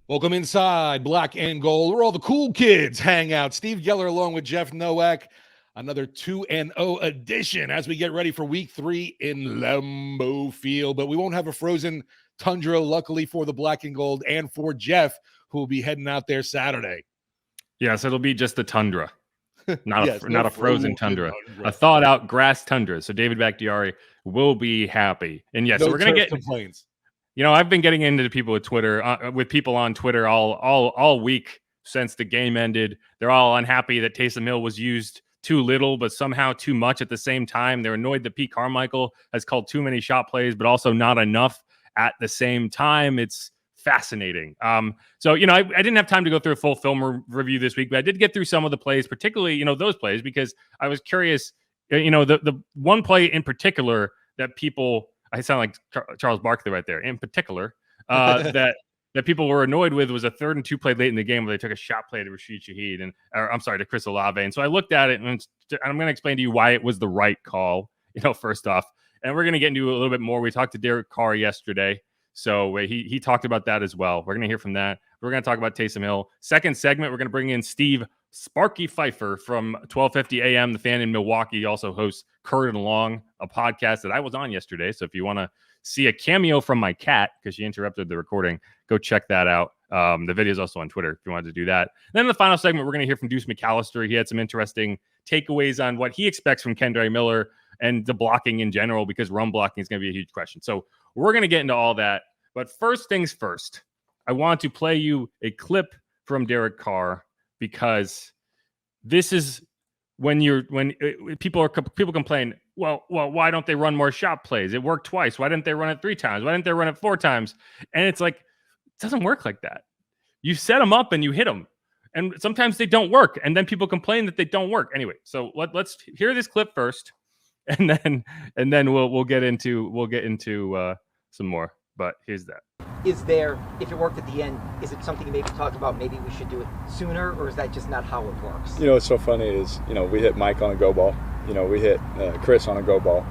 Welcome inside Black and Gold, where all the cool kids hang out. Steve Geller along with Jeff Nowak. Another 2-0 edition as we get ready for week 3 in Lambeau Field. But we won't have a frozen tundra, luckily for the Black and Gold and for Jeff, who will be heading out there Saturday. Yes, it'll be just a tundra, not a frozen tundra. tundra. A thawed-out grass tundra. So David Bakhtiari will be happy. And yes, No so we're going to get complaints. You know, I've been getting into people with Twitter, with people on Twitter all week since the game ended. They're all unhappy that Taysom Hill was used too little, but somehow too much at the same time. They're annoyed that Pete Carmichael has called too many shot plays, but also not enough at the same time. It's fascinating. So, you know, I didn't have time to go through a full film review this week, but I did get through some of the plays, particularly, you know, those plays, because I was curious, you know, the one play in particular that people, I sound like Charles Barkley right there, in particular, that people were annoyed with was a 3rd and 2 play late in the game where they took a shot play to Rashid Shaheed to Chris Olave. And so I looked at it and I'm going to explain to you why it was the right call, you know, first off. And we're going to get into a little bit more. We talked to Carr yesterday. So he talked about that as well. We're going to hear from that. We're going to talk about Taysom Hill. Second segment, we're going to bring in Steve Sparky Fifer from 1250 AM, The Fan in Milwaukee. He also hosts Curd and Long, a podcast that I was on yesterday. So if you want to see a cameo from my cat, because she interrupted the recording, go check that out. The video is also on Twitter if you wanted to do that. And then in the final segment, we're going to hear from Deuce McAllister. He had some interesting takeaways on what he expects from Kendre Miller and the blocking in general, because run blocking is going to be a huge question. So we're going to get into all that. But first things first, I want to play you a clip from Derek Carr, because this is when people complain, well, why don't they run more shot plays? It worked twice. Why didn't they run it 3 times? Why didn't they run it 4 times? And it's like, it doesn't work like that. You set them up and you hit them, and sometimes they don't work, and then people complain that they don't work. Anyway, so let's hear this clip first, and then we'll get into some more. But here's that. Is there, if it worked at the end, is it something you maybe talked about, maybe we should do it sooner, or is that just not how it works? You know, what's so funny is, you know, we hit Mike on a go ball. You know, we hit Chris on a go ball.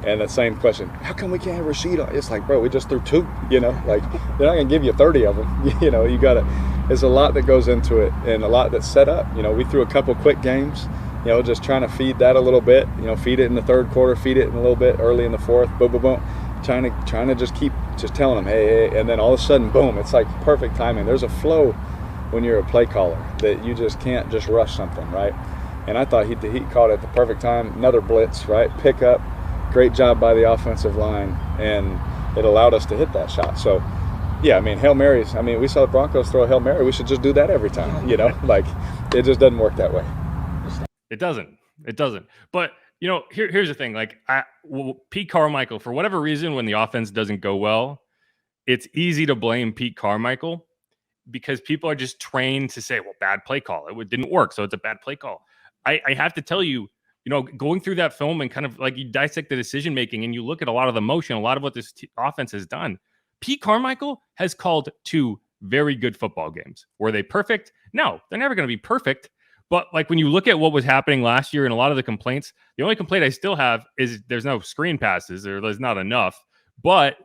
And the same question, how come we can't have Rashid on? It's like, bro, we just threw 2, you know, like they're not going to give you 30 of them. You know, you got to, there's a lot that goes into it and a lot that's set up. You know, we threw a couple quick games, you know, just trying to feed that a little bit, you know, feed it in the 3rd quarter, feed it in a little bit early in the 4th, boom, boom, boom. Trying to just keep just telling them, hey, and then all of a sudden, boom, it's like perfect timing. There's a flow when you're a play caller that you just can't just rush something, right? And I thought he caught it at the perfect time. Another blitz, right? Pick up, great job by the offensive line, and it allowed us to hit that shot. So, yeah, I mean, Hail Marys, I mean, we saw the Broncos throw a Hail Mary. We should just do that every time, you know? Like, it just doesn't work that way. It doesn't. But you know, here's the thing. Like, Pete Carmichael, for whatever reason, when the offense doesn't go well, it's easy to blame Pete Carmichael, because people are just trained to say, well, bad play call. It didn't work, so it's a bad play call. I have to tell you, you know, going through that film and kind of like you dissect the decision making and you look at a lot of the motion, a lot of what this offense has done. Pete Carmichael has called 2 very good football games. Were they perfect? No, they're never going to be perfect. But like when you look at what was happening last year and a lot of the complaints, the only complaint I still have is there's no screen passes, or there's not enough. But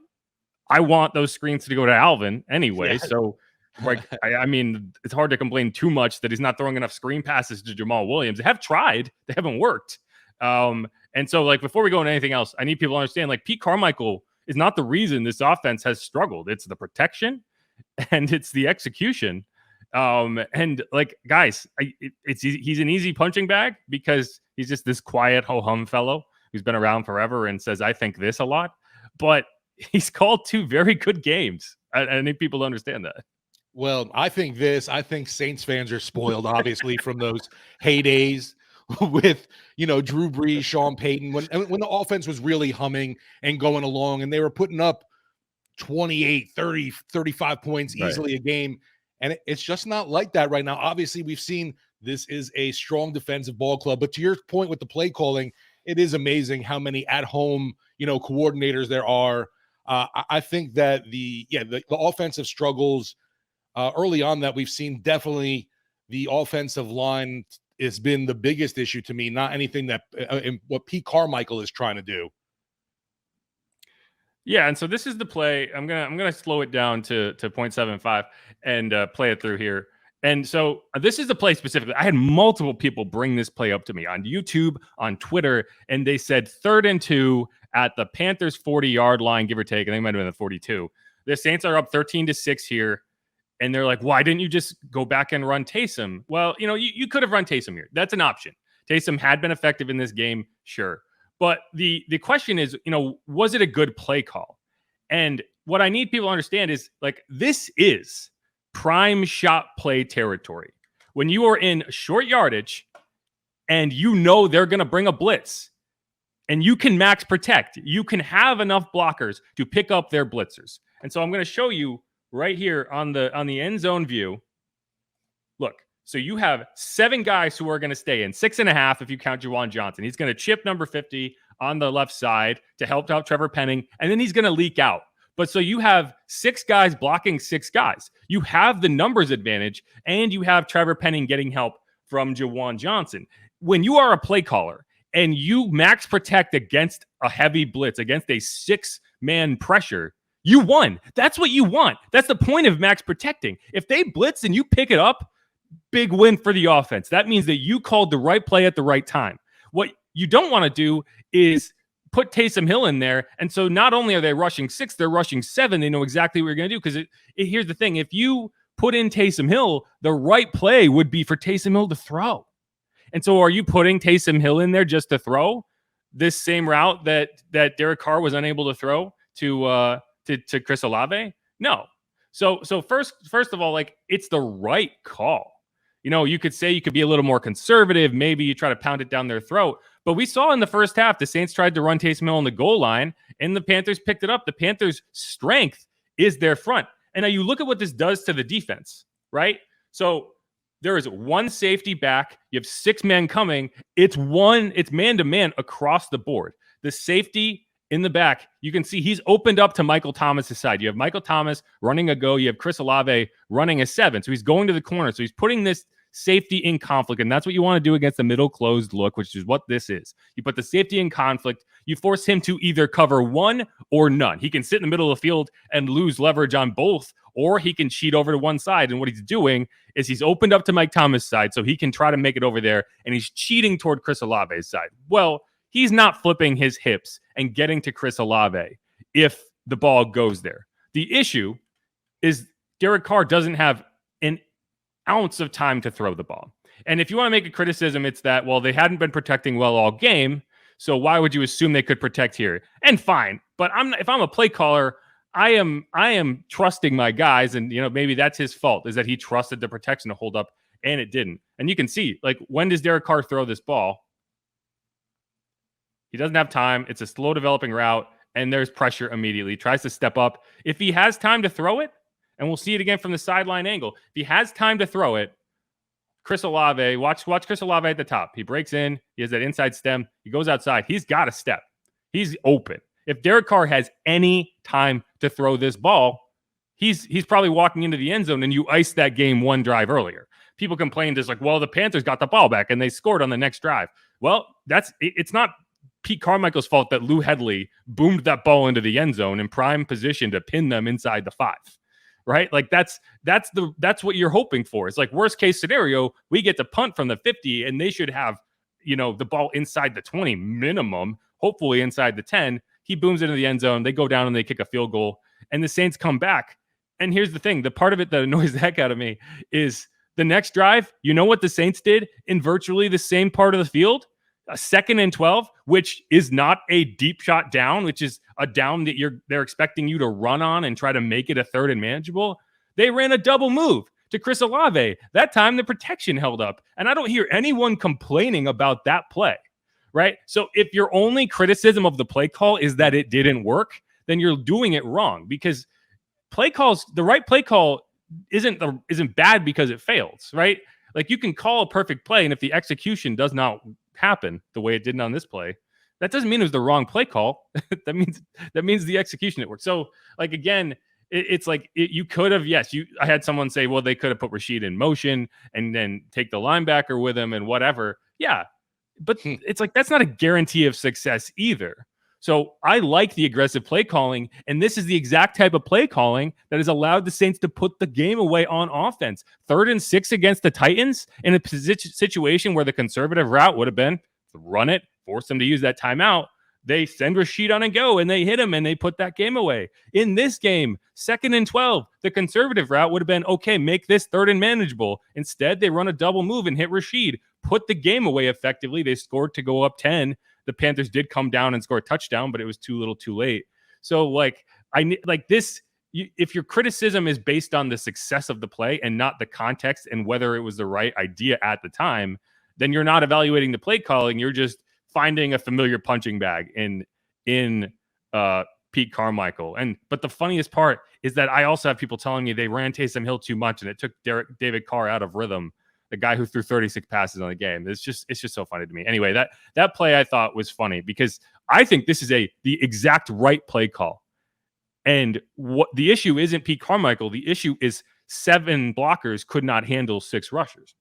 I want those screens to go to Alvin anyway. Yeah. So like, I mean, it's hard to complain too much that he's not throwing enough screen passes to Jamal Williams. They have tried, they haven't worked. And so like, before we go into anything else, I need people to understand, like, Pete Carmichael is not the reason this offense has struggled. It's the protection and it's the execution. And like, guys, he's an easy punching bag because he's just this quiet ho-hum fellow who's been around forever and says, I think this a lot, but he's called 2 very good games. I need people to understand that. Well, I think Saints fans are spoiled, obviously, from those heydays with, you know, Drew Brees, Sean Payton, when the offense was really humming and going along and they were putting up 28, 30, 35 points easily a game. And it's just not like that right now. Obviously, we've seen this is a strong defensive ball club. But to your point with the play calling, it is amazing how many at-home, you know, coordinators there are. I think that the offensive struggles early on that we've seen, definitely the offensive line has been the biggest issue to me, not anything that what Pete Carmichael is trying to do. Yeah, and so this is the play. I'm gonna slow it down to 0.75 and play it through here. And so this is the play specifically. I had multiple people bring this play up to me on YouTube, on Twitter, and they said 3rd and 2 at the Panthers 40-yard line, give or take. I think it might have been the 42. The Saints are up 13-6 here, and they're like, "Why didn't you just go back and run Taysom?" Well, you could have run Taysom here. That's an option. Taysom had been effective in this game, sure. But the question is, was it a good play call? And what I need people to understand is, like, this is prime shot play territory. When you are in short yardage and they're going to bring a blitz and you can max protect, you can have enough blockers to pick up their blitzers. And so I'm going to show you right here on the end zone view. Look. So you have 7 guys who are going to stay in, 6.5 if you count Juwan Johnson. He's going to chip number 50 on the left side to help out Trevor Penning, and then he's going to leak out. But so you have 6 guys blocking 6 guys. You have the numbers advantage, and you have Trevor Penning getting help from Juwan Johnson. When you are a play caller and you max protect against a heavy blitz, against a 6-man pressure, you won. That's what you want. That's the point of max protecting. If they blitz and you pick it up, big win for the offense. That means that you called the right play at the right time. What you don't want to do is put Taysom Hill in there. And so not only are they rushing 6, they're rushing 7. They know exactly what you're going to do. Because here's the thing. If you put in Taysom Hill, the right play would be for Taysom Hill to throw. And so are you putting Taysom Hill in there just to throw this same route that Derek Carr was unable to throw to Chris Olave? No. So first of all, like, it's the right call. You could say you could be a little more conservative. Maybe you try to pound it down their throat. But we saw in the first half, the Saints tried to run Taysom Hill on the goal line, and the Panthers picked it up. The Panthers' strength is their front. And now you look at what this does to the defense, right? So there is 1 safety back. You have 6 men coming. It's man-to-man across the board. The safety in the back, you can see he's opened up to Michael Thomas's side. You have Michael Thomas running a go. You have Chris Olave running a 7. So he's going to the corner. So he's putting this safety in conflict, and that's what you want to do against the middle closed look, which is what this is. You put the safety in conflict. You force him to either cover one or none. He can sit in the middle of the field and lose leverage on both, or he can cheat over to one side. And what he's doing is he's opened up to Mike Thomas' side so he can try to make it over there, and he's cheating toward Chris Olave's side. Well, he's not flipping his hips and getting to Chris Olave if the ball goes there. The issue is Derek Carr doesn't have an ounce of time to throw the ball. And if you want to make a criticism, it's that, well, they hadn't been protecting well all game, so why would you assume they could protect here? And fine, but if I'm a play caller, I am trusting my guys, and maybe that's his fault, is that he trusted the protection to hold up, and it didn't. And you can see, like, when does Derek Carr throw this ball? He doesn't have time. It's a slow developing route, and there's pressure immediately. He tries to step up. If he has time to throw it, and we'll see it again from the sideline angle, if he has time to throw it, Chris Olave, watch Chris Olave at the top. He breaks in. He has that inside stem. He goes outside. He's got a step. He's open. If Derek Carr has any time to throw this ball, he's probably walking into the end zone, and you ice that game one drive earlier. People complained, it's like, well, the Panthers got the ball back and they scored on the next drive. Well, it's not Pete Carmichael's fault that Lou Hedley boomed that ball into the end zone in prime position to pin them inside the 5. Right? Like that's what you're hoping for. It's like, worst case scenario, we get to punt from the 50 and they should have, the ball inside the 20 minimum, hopefully inside the 10. He booms into the end zone. They go down and they kick a field goal, and the Saints come back. And here's the thing. The part of it that annoys the heck out of me is the next drive. You know what the Saints did in virtually the same part of the field? A 2nd and 12, which is not a deep shot down, which is a down that they're expecting you to run on and try to make it a 3rd and manageable. They ran a double move to Chris Olave. That time the protection held up, and I don't hear anyone complaining about that play, right? So if your only criticism of the play call is that it didn't work, then you're doing it wrong, because the right play call isn't bad because it fails, right? Like, you can call a perfect play, and if the execution does not happen the way it didn't on this play, that doesn't mean it was the wrong play call. that means the execution didn't work. So, like, again, it's like you could have, I had someone say, well, they could have put Rashid in motion and then take the linebacker with him and whatever. Yeah, but it's like, that's not a guarantee of success either. So I like the aggressive play calling, and this is the exact type of play calling that has allowed the Saints to put the game away on offense. 3rd and 6 against the Titans in a situation where the conservative route would have been run it, force them to use that timeout. They send Rashid on and go, and they hit him, and they put that game away. In this game, 2nd and 12, the conservative route would have been, okay, make this 3rd and manageable. Instead, they run a double move and hit Rashid, put the game away effectively. They scored to go up 10. The Panthers did come down and score a touchdown, but it was too little too late. So, like, if your criticism is based on the success of the play and not the context and whether it was the right idea at the time, then you're not evaluating the play calling. You're just finding a familiar punching bag in Pete Carmichael. But the funniest part is that I also have people telling me they ran Taysom Hill too much and it took David Carr out of rhythm, the guy who threw 36 passes on the game. It's just so funny to me. Anyway, that play I thought was funny because I think this is the exact right play call. And what the issue isn't Pete Carmichael. The issue is 7 blockers could not handle 6 rushers.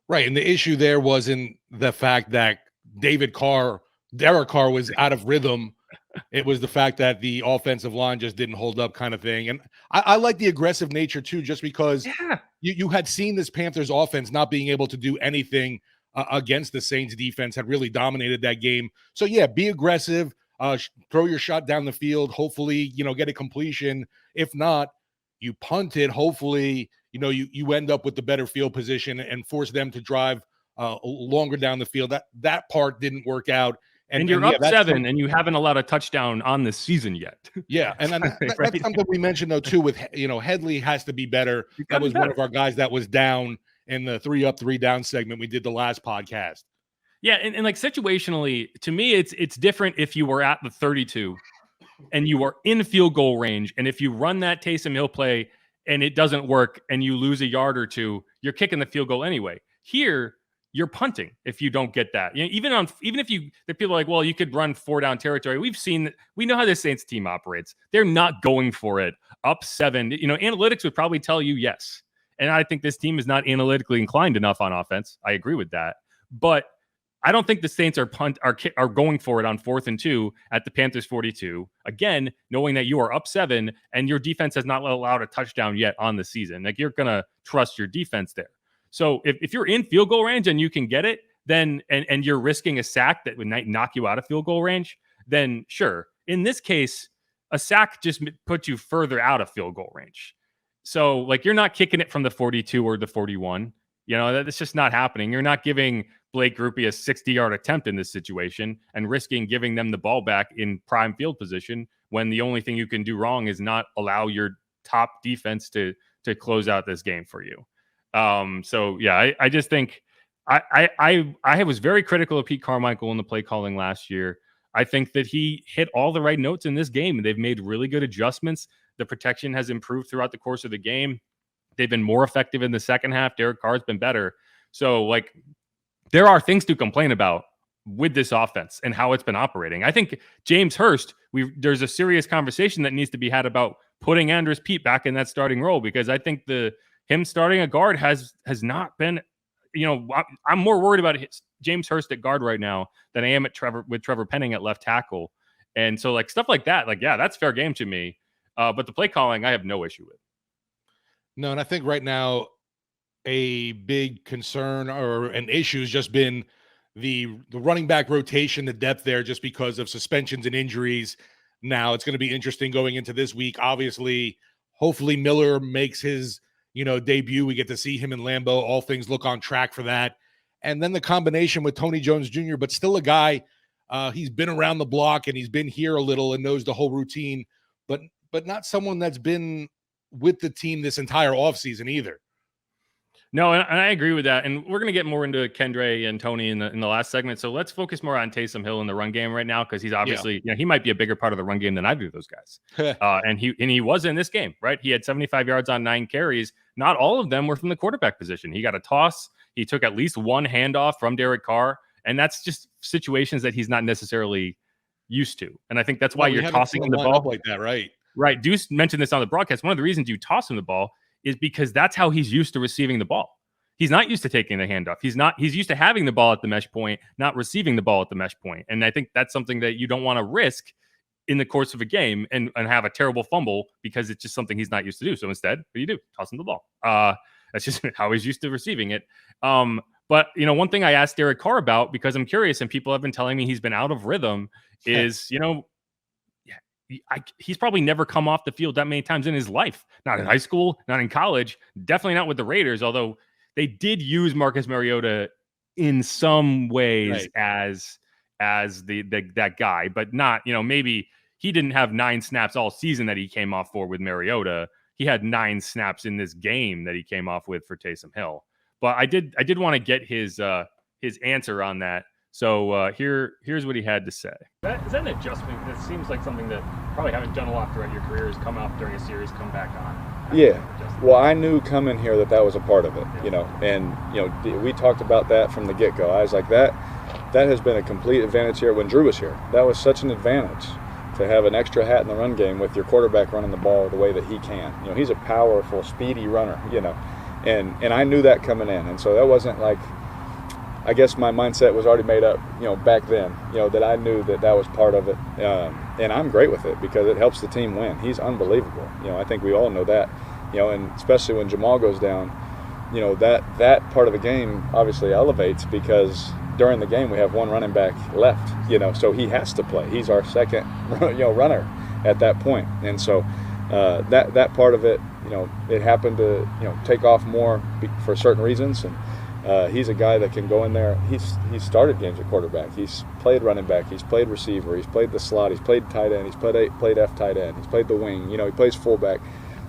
Right. And the issue there was in the fact that Derek Carr was out of rhythm. It was the fact that the offensive line just didn't hold up kind of thing. And I like the aggressive nature too, just because you had seen this Panthers offense not being able to do anything against the Saints defense, had really dominated that game. So yeah, be aggressive, throw your shot down the field, hopefully, get a completion. If not, you punt it. Hopefully, you end up with the better field position and force them to drive longer down the field. That part didn't work out. And you're up 7, and you haven't allowed a touchdown on this season yet. Yeah, and that's something we mentioned, though, too, with, Headley has to be better. That was one of our guys that was down in the 3 up, 3 down segment we did the last podcast. Yeah, and like situationally, to me, it's different if you were at the 32 and you are in field goal range, and if you run that Taysom Hill play and it doesn't work and you lose a yard or two, you're kicking the field goal anyway. Here, you're punting if you don't get that. Even if the people are like, well, you could run 4 down territory. We know how the Saints team operates. They're not going for it up 7. Analytics would probably tell you yes. And I think this team is not analytically inclined enough on offense. I agree with that. But I don't think the Saints are going for it on 4th and 2 at the Panthers 42. Again, knowing that you are up 7 and your defense has not allowed a touchdown yet on the season. Like, you're going to trust your defense there. So if you're in field goal range and you can get it, then and you're risking a sack that would knock you out of field goal range, then sure. In this case, a sack just puts you further out of field goal range. So, like, you're not kicking it from the 42 or the 41. That's just not happening. You're not giving Blake Grupe a 60-yard attempt in this situation and risking giving them the ball back in prime field position when the only thing you can do wrong is not allow your top defense to close out this game for you. So yeah, I just think I was very critical of Pete Carmichael in the play calling last year. I think that he hit all the right notes in this game. They've made really good adjustments. The protection has improved throughout the course of the game. They've been more effective in the second half. Derek Carr's been better. So, like, there are things to complain about with this offense and how it's been operating. I think James Hurst, there's a serious conversation that needs to be had about putting Andres Pete back in that starting role, because I think him starting a guard has not been, I'm more worried about James Hurst at guard right now than I am with Trevor Penning at left tackle. And so, like, stuff like that, like, yeah, that's fair game to me. But the play calling, I have no issue with. No, and I think right now a big concern or an issue has just been the running back rotation, the depth there, just because of suspensions and injuries. Now it's going to be interesting going into this week. Obviously, hopefully Miller makes his debut. We get to see him in Lambeau. All things look on track for that. And then the combination with Tony Jones Jr., but still a guy, he's been around the block and he's been here a little and knows the whole routine, but not someone that's been with the team this entire offseason either. No, and I agree with that. And we're going to get more into Kendre and Tony in the last segment. So let's focus more on Taysom Hill in the run game right now, because he's obviously, he might be a bigger part of the run game than either of those guys. And he was in this game, right? He had 75 yards on 9 carries. Not all of them were from the quarterback position. He got a toss. He took at least one handoff from Derek Carr. And that's just situations that he's not necessarily used to. And I think that's why you're tossing him the ball like that, right? Right. Deuce mentioned this on the broadcast. One of the reasons you toss him the ball is because that's how he's used to receiving the ball. He's not used to taking the handoff. He's used to having the ball at the mesh point, not receiving the ball at the mesh point. And I think that's something that you don't want to risk in the course of a game and have a terrible fumble because it's just something he's not used to do. So instead, what do you do? Toss him the ball. That's just how he's used to receiving it. But, one thing I asked Derek Carr about, because I'm curious and people have been telling me he's been out of rhythm, is, he's probably never come off the field that many times in his life. Not in high school, not in college, definitely not with the Raiders, although they did use Marcus Mariota in some ways as that guy, but not, maybe he didn't have 9 snaps all season that he came off for with Mariota. He had 9 snaps in this game that he came off with for Taysom Hill. But I did want to get his answer on that. So here's what he had to say. Is that an adjustment? That seems like something that probably haven't done a lot throughout your career, is come off during a series, come back on. Yeah. Well, I knew coming here that was a part of it, and we talked about that from the get-go. I was like, that has been a complete advantage here when Drew was here. That was such an advantage to have an extra hat in the run game with your quarterback running the ball the way that he can. He's a powerful, speedy runner, and I knew that coming in. And so that wasn't like, I guess my mindset was already made up, back then, that I knew that was part of it. And I'm great with it because it helps the team win. He's unbelievable. I think we all know that, and especially when Jamal goes down, that part of the game obviously elevates because during the game we have one running back left, so he has to play. He's our second, runner at that point. And so that part of it, it happened to, take off more for certain reasons. And he's a guy that can go in there. He's started games at quarterback. He's played running back. He's played receiver. He's played the slot. He's played tight end. He's played F tight end. He's played the wing. He plays fullback.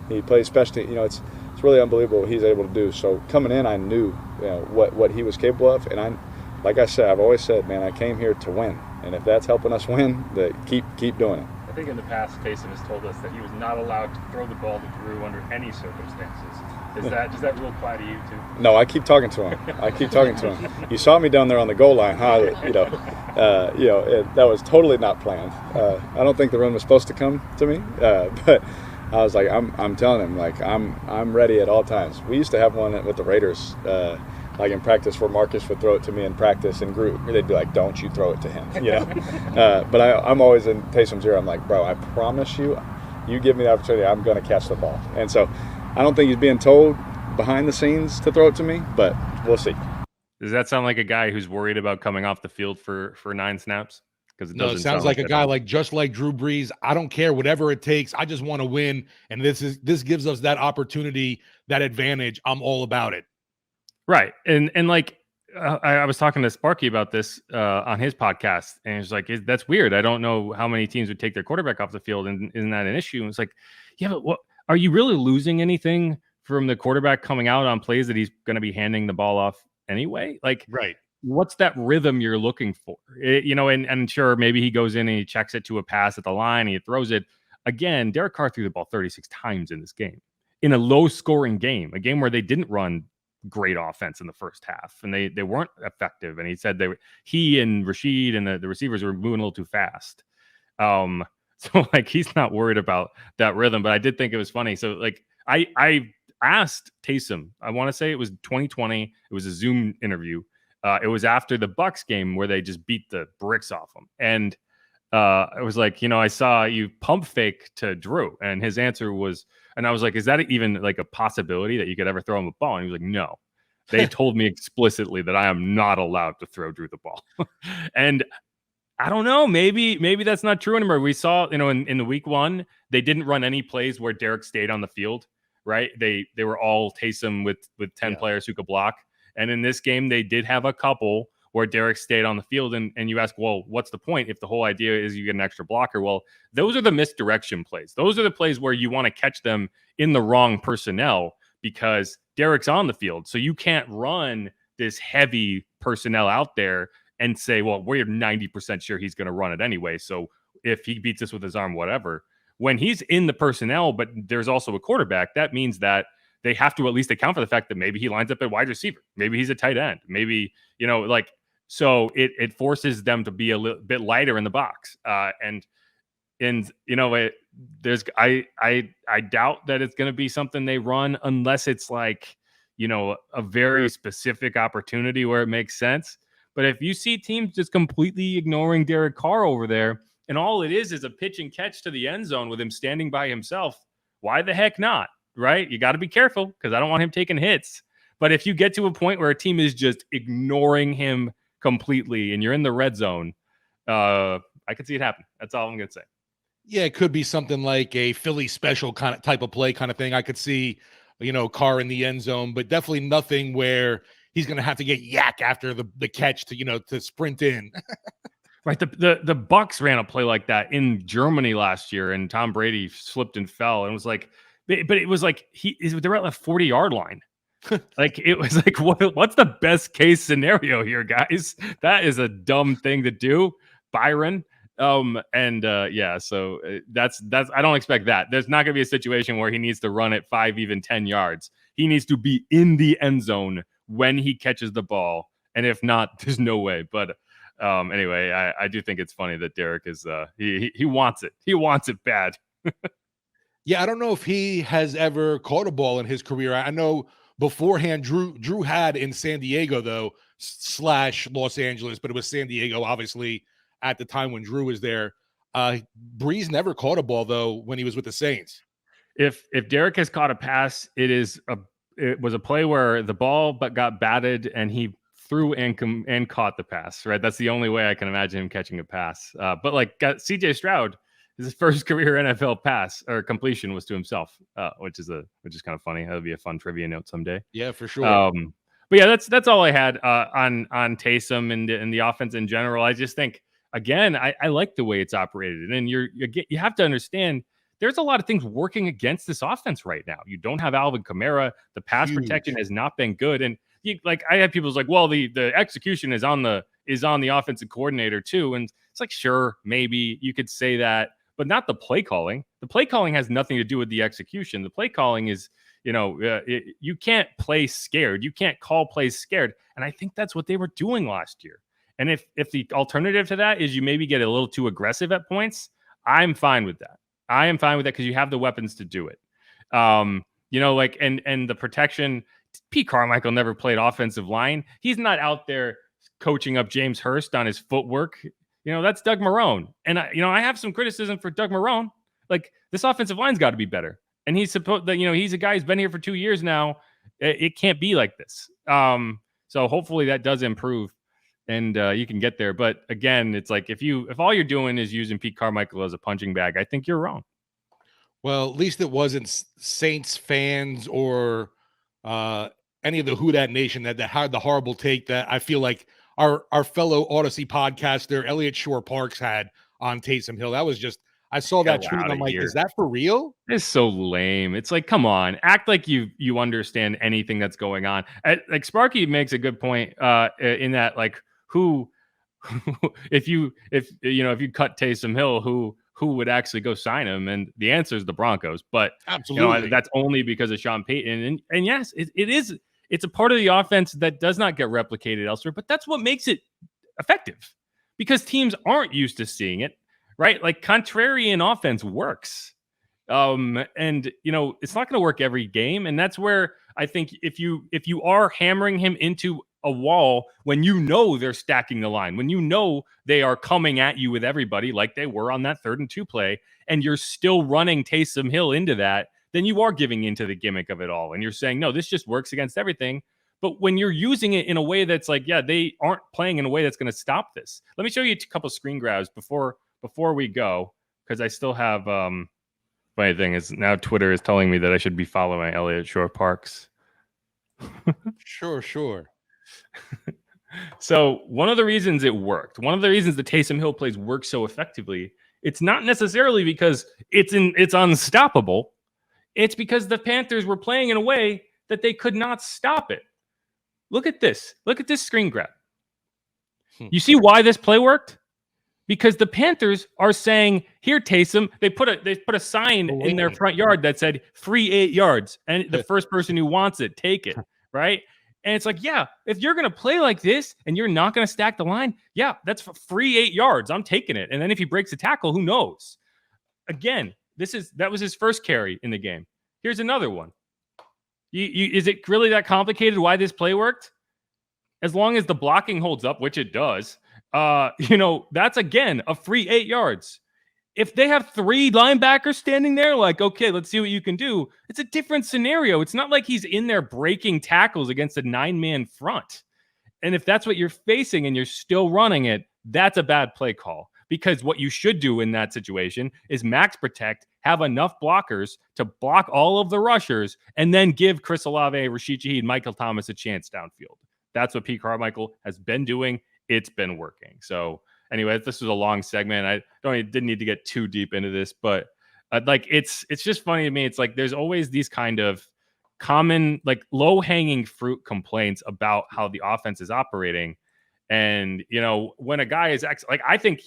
He plays special. It's really unbelievable what he's able to do. So coming in, I knew what he was capable of. And like I said, I've always said, man, I came here to win. And if that's helping us win, keep doing it. I think in the past, Taysom has told us that he was not allowed to throw the ball to Drew under any circumstances. Does that rule apply to you too? No, I keep talking to him. You saw me down there on the goal line, huh? That was totally not planned. I don't think the run was supposed to come to me, but I was like, I'm telling him, like, I'm ready at all times. We used to have one with the Raiders, like in practice, where Marcus would throw it to me in practice and group. They'd be like, "Don't you throw it to him," But I'm always in Taysom's ear. I'm like, "Bro, I promise you, you give me the opportunity, I'm going to catch the ball." And so I don't think he's being told behind the scenes to throw it to me, but we'll see. Does that sound like a guy who's worried about coming off the field for 9 snaps? Because it sounds like a guy just like Drew Brees. I don't care whatever it takes. I just want to win, and this gives us that opportunity, that advantage. I'm all about it. Right, and like I was talking to Sparky about this on his podcast, and it's like, that's weird. I don't know how many teams would take their quarterback off the field, and isn't that an issue? And it's like, yeah, but what are you really losing anything from the quarterback coming out on plays that he's going to be handing the ball off anyway? Like, right. What's that rhythm you're looking for? And sure, maybe he goes in and he checks it to a pass at the line, and he throws it. Again, Derek Carr threw the ball 36 times in this game, in a low-scoring game, a game where they didn't run great offense in the first half, and they weren't effective. And he said he and Rashid and the receivers were moving a little too fast. So like, he's not worried about that rhythm, but I did think it was funny. So like, I asked Taysom, I want to say it was 2020. It was a Zoom interview. It was after the Bucks game where they just beat the bricks off them. And I was like, I saw you pump fake to Drew. And his answer was, and I was like, is that even like a possibility that you could ever throw him a ball? And he was like, no. They told me explicitly that I am not allowed to throw Drew the ball. And I don't know, maybe that's not true anymore. We saw, in the week 1, they didn't run any plays where Derek stayed on the field, right? They were all Taysom with 10 players who could block. And in this game, they did have a couple where Derek stayed on the field. And you ask, well, what's the point if the whole idea is you get an extra blocker? Well, those are the misdirection plays. Those are the plays where you want to catch them in the wrong personnel because Derek's on the field. So you can't run this heavy personnel out there and say, well, we're 90% sure he's going to run it anyway. So if he beats us with his arm, whatever. When he's in the personnel, but there's also a quarterback, that means that they have to at least account for the fact that maybe he lines up at wide receiver. Maybe he's a tight end. Maybe, so it forces them to be a little bit lighter in the box. I doubt that it's going to be something they run unless it's like, a very specific opportunity where it makes sense. But if you see teams just completely ignoring Derek Carr over there, and all it is a pitch and catch to the end zone with him standing by himself, why the heck not, right? You got to be careful because I don't want him taking hits. But if you get to a point where a team is just ignoring him completely and you're in the red zone, I could see it happen. That's all I'm going to say. Yeah, it could be something like a Philly special kind of type of play kind of thing. I could see, Carr in the end zone, but definitely nothing where he's going to have to get yak after the catch to sprint in. Right. The Bucks ran a play like that in Germany last year, and Tom Brady slipped and fell, and was like, but it was like they're at the 40-yard line. Like it was like, what's the best case scenario here, guys? That is a dumb thing to do, Byron. So that's I don't expect that. There's not going to be a situation where he needs to run it 5, even 10 yards. He needs to be in the end zone when he catches the ball, and if not, there's no way. But anyway, I do think it's funny that Derek is he wants it. He wants it bad. Yeah, I don't know if he has ever caught a ball in his career. I know beforehand Drew had in San Diego though / Los Angeles, but it was San Diego obviously at the time when Drew was there. Breeze never caught a ball though when he was with the Saints. If Derek has caught a pass, it was a play where the ball got batted and he threw and caught the pass, right? That's the only way I can imagine him catching a pass. But like CJ Stroud, his first career NFL pass or completion was to himself, which is kind of funny. That would be a fun trivia note someday. Yeah, for sure. But yeah, that's all I had on Taysom and the offense in general. I just think, again, I like the way it's operated, and you have to understand there's a lot of things working against this offense right now. You don't have Alvin Kamara. The pass protection has not been good, and I had people like, well, the execution is on the offensive coordinator too, and it's like, sure, maybe you could say that, but not the play calling. The play calling has nothing to do with the execution. The play calling is, you can't play scared. You can't call plays scared, and I think that's what they were doing last year. And if the alternative to that is you maybe get a little too aggressive at points, I'm fine with that. I am fine with that because you have the weapons to do it. And the protection. Pete Carmichael never played offensive line. He's not out there coaching up James Hurst on his footwork. That's Doug Marrone. And I have some criticism for Doug Marrone. Like, this offensive line's got to be better. And he's supposed that, he's a guy who's been here for 2 years now. It can't be like this. So hopefully that does improve and you can get there. But again, it's like, if all you're doing is using Pete Carmichael as a punching bag, I think you're wrong. Well, at least it wasn't Saints fans or any of the Who Dat Nation that had the horrible take that I feel like our fellow Audacy podcaster Elliott Shore Parks had on Taysom Hill. That was just, I saw that tweet and I'm like, is that for real? It's so lame. It's like, come on, act like you understand anything that's going on. Like, Sparky makes a good point in that, like, if you cut Taysom Hill, who would actually go sign him? And the answer is the Broncos. But absolutely, that's only because of Sean Payton. And yes, it's a part of the offense that does not get replicated elsewhere. But that's what makes it effective, because teams aren't used to seeing it, right? Like, contrarian offense works. And it's not going to work every game. And that's where I think if you are hammering him into a wall when they're stacking the line, when they are coming at you with everybody like they were on that 3rd and 2 play, and you're still running Taysom Hill into that, then you are giving into the gimmick of it all. And you're saying, no, this just works against everything. But when you're using it in a way that's like, yeah, they aren't playing in a way that's going to stop this. Let me show you a couple screen grabs before we go, because I still have funny thing is now Twitter is telling me that I should be following Elliott Shore Parks. Sure. So one of the reasons it worked, one of the reasons the Taysom Hill plays work so effectively, it's not necessarily because it's unstoppable. It's because the Panthers were playing in a way that they could not stop it. Look at this. Look at this screen grab. You see why this play worked? Because the Panthers are saying, here, Taysom. They put a sign in their front yard that said free 8 yards. And the first person who wants it, take it. Right? And it's like, yeah, if you're going to play like this and you're not going to stack the line, yeah, that's for free 8 yards. I'm taking it. And then if he breaks a tackle, who knows? Again, that was his first carry in the game. Here's another one. Is it really that complicated why this play worked? As long as the blocking holds up, which it does, that's again a free 8 yards. If they have 3 linebackers standing there, like, okay, let's see what you can do. It's a different scenario. It's not like he's in there breaking tackles against a 9-man front. And if that's what you're facing and you're still running it, that's a bad play call. Because what you should do in that situation is max protect, have enough blockers to block all of the rushers, and then give Chris Olave, Rashid Shaheed, Michael Thomas a chance downfield. That's what Pete Carmichael has been doing. It's been working. So anyway, this was a long segment. I didn't need to get too deep into this, but it's just funny to me. It's like there's always these kind of common, like, low-hanging fruit complaints about how the offense is operating. And, when a guy is I think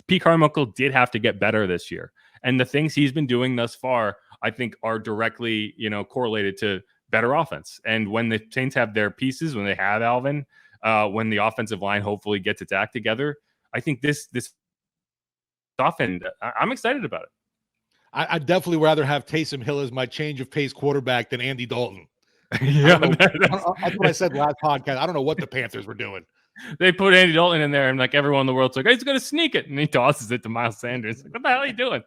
Pete Carmichael did have to get better this year. And the things he's been doing thus far, I think, are directly, correlated to better offense. And when the Saints have their pieces, when they have Alvin, when the offensive line hopefully gets its act together, I think this offense, I'm excited about it. I'd definitely rather have Taysom Hill as my change of pace quarterback than Andy Dalton. Yeah, that's what I said last podcast. I don't know what the Panthers were doing. They put Andy Dalton in there, and like everyone in the world's like, hey, he's going to sneak it, and he tosses it to Miles Sanders. Like, what the hell are you doing?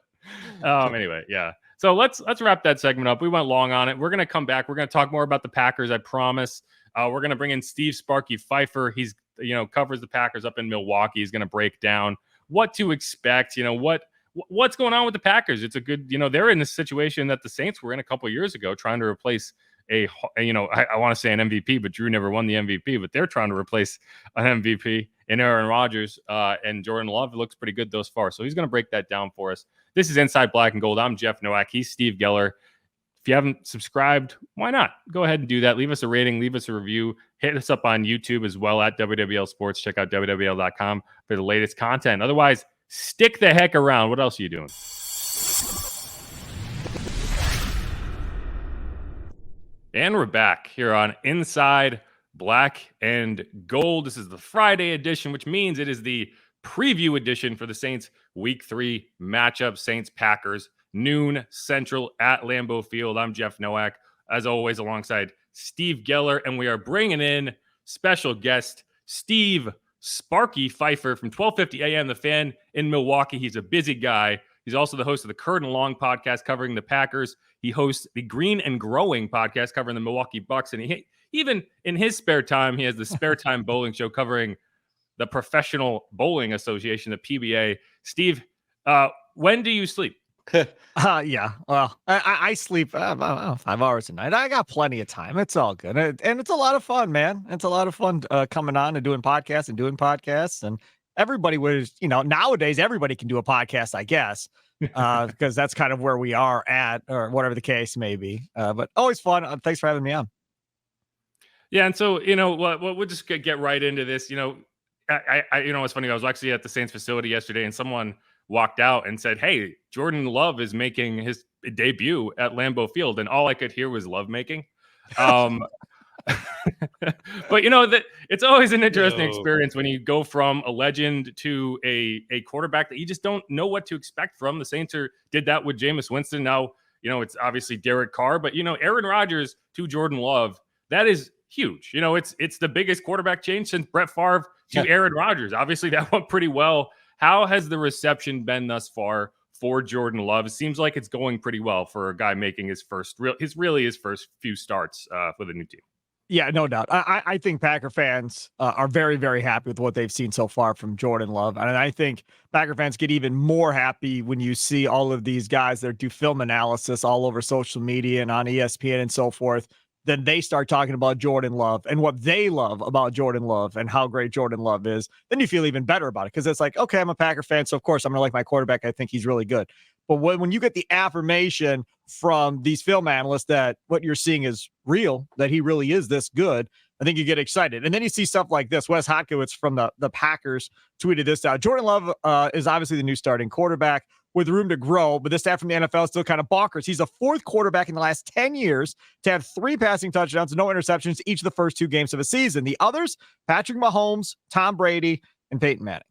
Anyway, yeah. So let's wrap that segment up. We went long on it. We're going to come back. We're going to talk more about the Packers, I promise. We're going to bring in Steve Sparky Fifer. He's covers the Packers up in Milwaukee. He's going to break down what to expect. What's going on with the Packers. It's a good, they're in the situation that the Saints were in a couple of years ago, trying to replace I want to say an MVP, but Drew never won the MVP, but they're trying to replace an MVP in Aaron Rodgers, and Jordan Love looks pretty good thus far. So he's going to break that down for us. This is Inside Black and Gold. I'm Jeff Nowak. He's Steve Geller. If you haven't subscribed, why not? Go ahead and do that. Leave us a rating. Leave us a review. Hit us up on YouTube as well at WWL Sports. Check out WWL.com for the latest content. Otherwise, stick the heck around. What else are you doing? And we're back here on Inside Black and Gold. This is the Friday edition, which means it is the preview edition for the Saints Week 3 matchup. Saints-Packers, noon Central at Lambeau Field. I'm Jeff Nowak, as always, alongside Steve Geller, and we are bringing in special guest Steve Sparky Fifer from 1250 AM The Fan in Milwaukee. He's a busy guy. He's also the host of the Curtain Long podcast covering the Packers. He hosts the Green and Growing podcast covering the Milwaukee Bucks. And even in his spare time, he has the Spare Time Bowling Show covering the Professional Bowling Association, the PBA. Steve, when do you sleep? Yeah. Well, I sleep about 5 hours a night. I got plenty of time. It's all good. And it's a lot of fun, man. It's a lot of fun coming on and doing podcasts. And everybody was, nowadays everybody can do a podcast, I guess, because that's kind of where we are at, or whatever the case may be. But always fun. Thanks for having me on. Yeah. And so, we'll just get right into this. It's funny. I was actually at the Saints facility yesterday, and someone walked out and said, hey, Jordan Love is making his debut at Lambeau Field. And all I could hear was love making. But it's always an interesting experience when you go from a legend to a quarterback that you just don't know what to expect from. The Saints did that with Jameis Winston. Now, it's obviously Derek Carr, but Aaron Rodgers to Jordan Love, that is huge. It's the biggest quarterback change since Brett Favre to Aaron Rodgers. Obviously that went pretty well. How has the reception been thus far for Jordan Love? It seems like it's going pretty well for a guy making his first few starts for the new team. Yeah, no doubt. I think Packer fans are very, very happy with what they've seen so far from Jordan Love. And I think Packer fans get even more happy when you see all of these guys that do film analysis all over social media and on ESPN and so forth. Then they start talking about Jordan Love and what they love about Jordan Love and how great Jordan Love is. Then you feel even better about it, because it's like, okay, I'm a Packer fan, so of course I'm going to like my quarterback. I think he's really good. But when you get the affirmation from these film analysts that what you're seeing is real, that he really is this good, I think you get excited. And then you see stuff like this. Wes Hodkiewicz from the Packers tweeted this out. Jordan Love is obviously the new starting quarterback with room to grow, but this stat from the NFL is still kind of bonkers. He's the 4th quarterback in the last 10 years to have 3 passing touchdowns, no interceptions each of the first 2 games of a season. The others, Patrick Mahomes, Tom Brady, and Peyton Manning.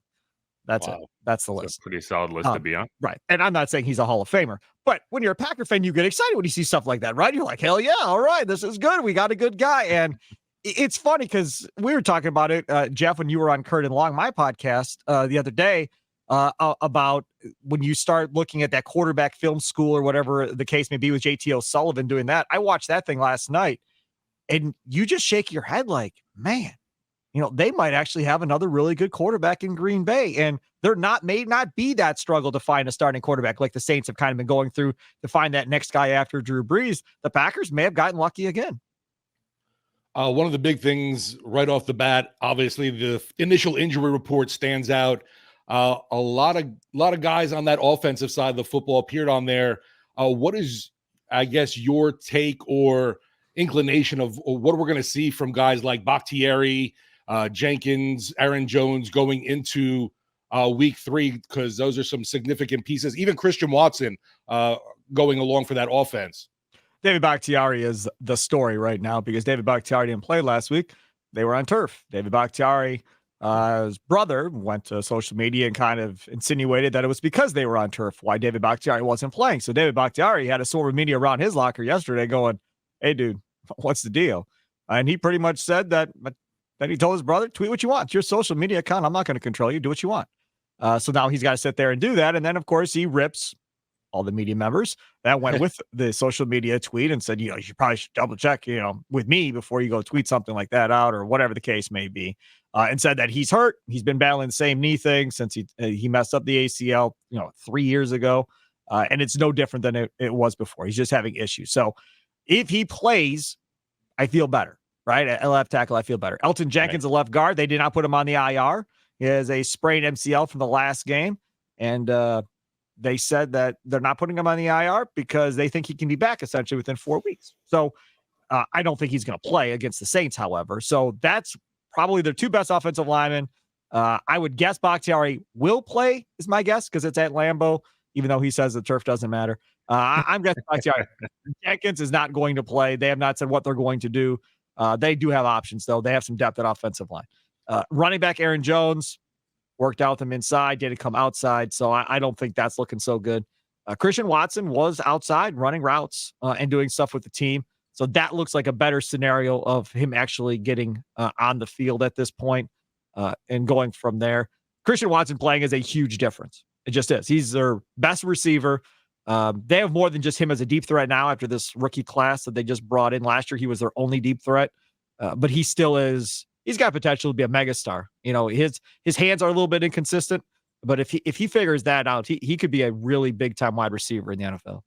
That's it. That's the It's list. a pretty solid list to be on. Right. And I'm not saying he's a Hall of Famer, but when you're a Packer fan, you get excited when you see stuff like that, right? You're like, hell yeah, all right, this is good. We got a good guy. And it's funny because we were talking about it, Jeff, when you were on Kurt and Long, my podcast the other day, about when you start looking at that quarterback film school or whatever the case may be with JT O'Sullivan doing that. I watched that thing last night and you just shake your head like, man, they might actually have another really good quarterback in Green Bay. And may not be that struggle to find a starting quarterback like the Saints have kind of been going through to find that next guy after Drew Brees. The Packers may have gotten lucky again. One of the big things right off the bat, obviously the initial injury report stands out. A lot of guys on that offensive side of the football appeared on there. What is, I guess, your take or inclination of what we're going to see from guys like Bakhtiari, Jenkins, Aaron Jones going into week 3, because those are some significant pieces. Even Christian Watson going along for that offense. David Bakhtiari is the story right now because David Bakhtiari didn't play last week. They were on turf. David Bakhtiari, his brother, went to social media and kind of insinuated that it was because they were on turf why David Bakhtiari wasn't playing. So David Bakhtiari had a sort of media around his locker yesterday going, hey, dude, what's the deal? And he pretty much said that he told his brother, tweet what you want. It's your social media account. I'm not going to control you. Do what you want. So now he's got to sit there and do that. And then, of course, he rips all the media members that went with the social media tweet and said, you probably should double check, with me before you go tweet something like that out or whatever the case may be. And said that he's hurt. He's been battling the same knee thing since he messed up the ACL, 3 years ago. And it's no different than it was before. He's just having issues. So if he plays, I feel better, right? At left tackle, I feel better. Elton Jenkins, a left guard, they did not put him on the IR. He has a sprained MCL from the last game. And, they said that they're not putting him on the IR because they think he can be back essentially within 4 weeks. So I don't think he's going to play against the Saints, however. So that's probably their 2 best offensive linemen. I would guess Bakhtiari will play is my guess because it's at Lambeau, even though he says the turf doesn't matter. I'm guessing Bakhtiari. Jenkins is not going to play. They have not said what they're going to do. They do have options, though. They have some depth at offensive line. Running back Aaron Jones, worked out with him inside, didn't come outside. So I don't think that's looking so good. Christian Watson was outside running routes and doing stuff with the team. So that looks like a better scenario of him actually getting on the field at this point and going from there. Christian Watson playing is a huge difference. It just is. He's their best receiver. They have more than just him as a deep threat now after this rookie class that they just brought in. Last year, he was their only deep threat, but he still is. He's got potential to be a megastar. His hands are a little bit inconsistent, but if he figures that out, he could be a really big time wide receiver in the NFL.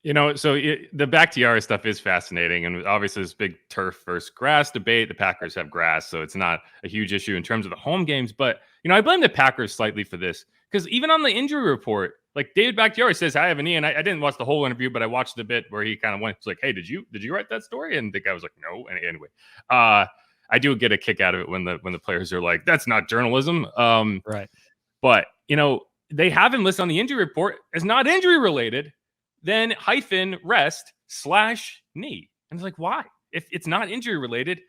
The Bakhtiari stuff is fascinating, and obviously this big turf versus grass debate. The Packers have grass, so it's not a huge issue in terms of the home games. But I blame the Packers slightly for this because even on the injury report, like David Bakhtiari says, I have a knee, and I didn't watch the whole interview, but I watched the bit where he kind of went, like, "Hey, did you write that story?" And the guy was like, "No." And anyway, I do get a kick out of it when the players are like, "That's not journalism," right? But they have him listed on the injury report as not injury related, then -rest/knee, and it's like, why? If it's not injury related,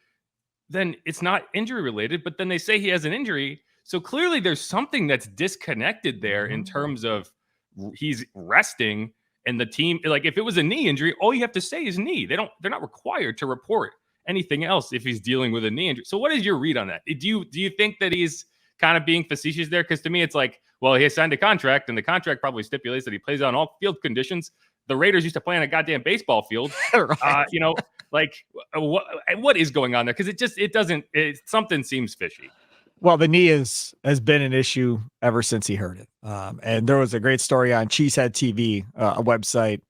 then it's not injury related. But then they say he has an injury, so clearly there's something that's disconnected there in terms of he's resting and the team. Like if it was a knee injury, all you have to say is knee. They're not required to report anything else if he's dealing with a knee injury. So what is your read on that? Do you think that he's kind of being facetious there? Because to me, it's like, well, he has signed a contract, and the contract probably stipulates that he plays on all field conditions. The Raiders used to play on a goddamn baseball field. Right. What is going on there? Because something seems fishy. Well, the knee has been an issue ever since he hurt it. And there was a great story on Cheesehead TV, a website.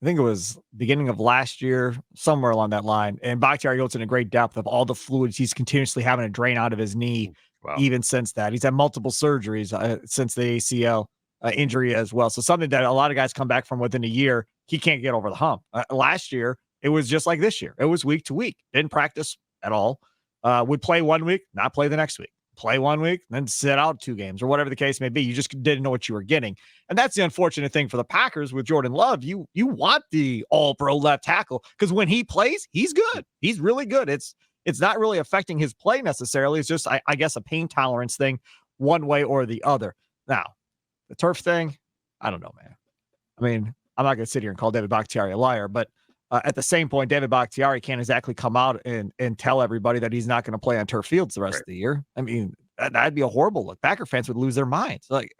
I think it was beginning of last year, somewhere along that line. And Bakhtiari goes into great depth of all the fluids he's continuously having to drain out of his knee, even since that. He's had multiple surgeries since the ACL injury as well. So something that a lot of guys come back from within a year, he can't get over the hump. Last year, it was just like this year. It was week to week. Didn't practice at all. Would play 1 week, not play the next week. Play 1 week, then sit out 2 games or whatever the case may be. You just didn't know what you were getting. And that's the unfortunate thing for the Packers with Jordan Love. You want the all-pro left tackle because when he plays, he's good. He's really good. It's not really affecting his play necessarily. It's just, I guess, a pain tolerance thing one way or the other. Now, the turf thing, I don't know, man. I mean, I'm not going to sit here and call David Bakhtiari a liar, but at the same point, David Bakhtiari can't exactly come out and tell everybody that he's not going to play on turf fields the rest of the year. I mean, that'd be a horrible look. Packer fans would lose their minds. Like,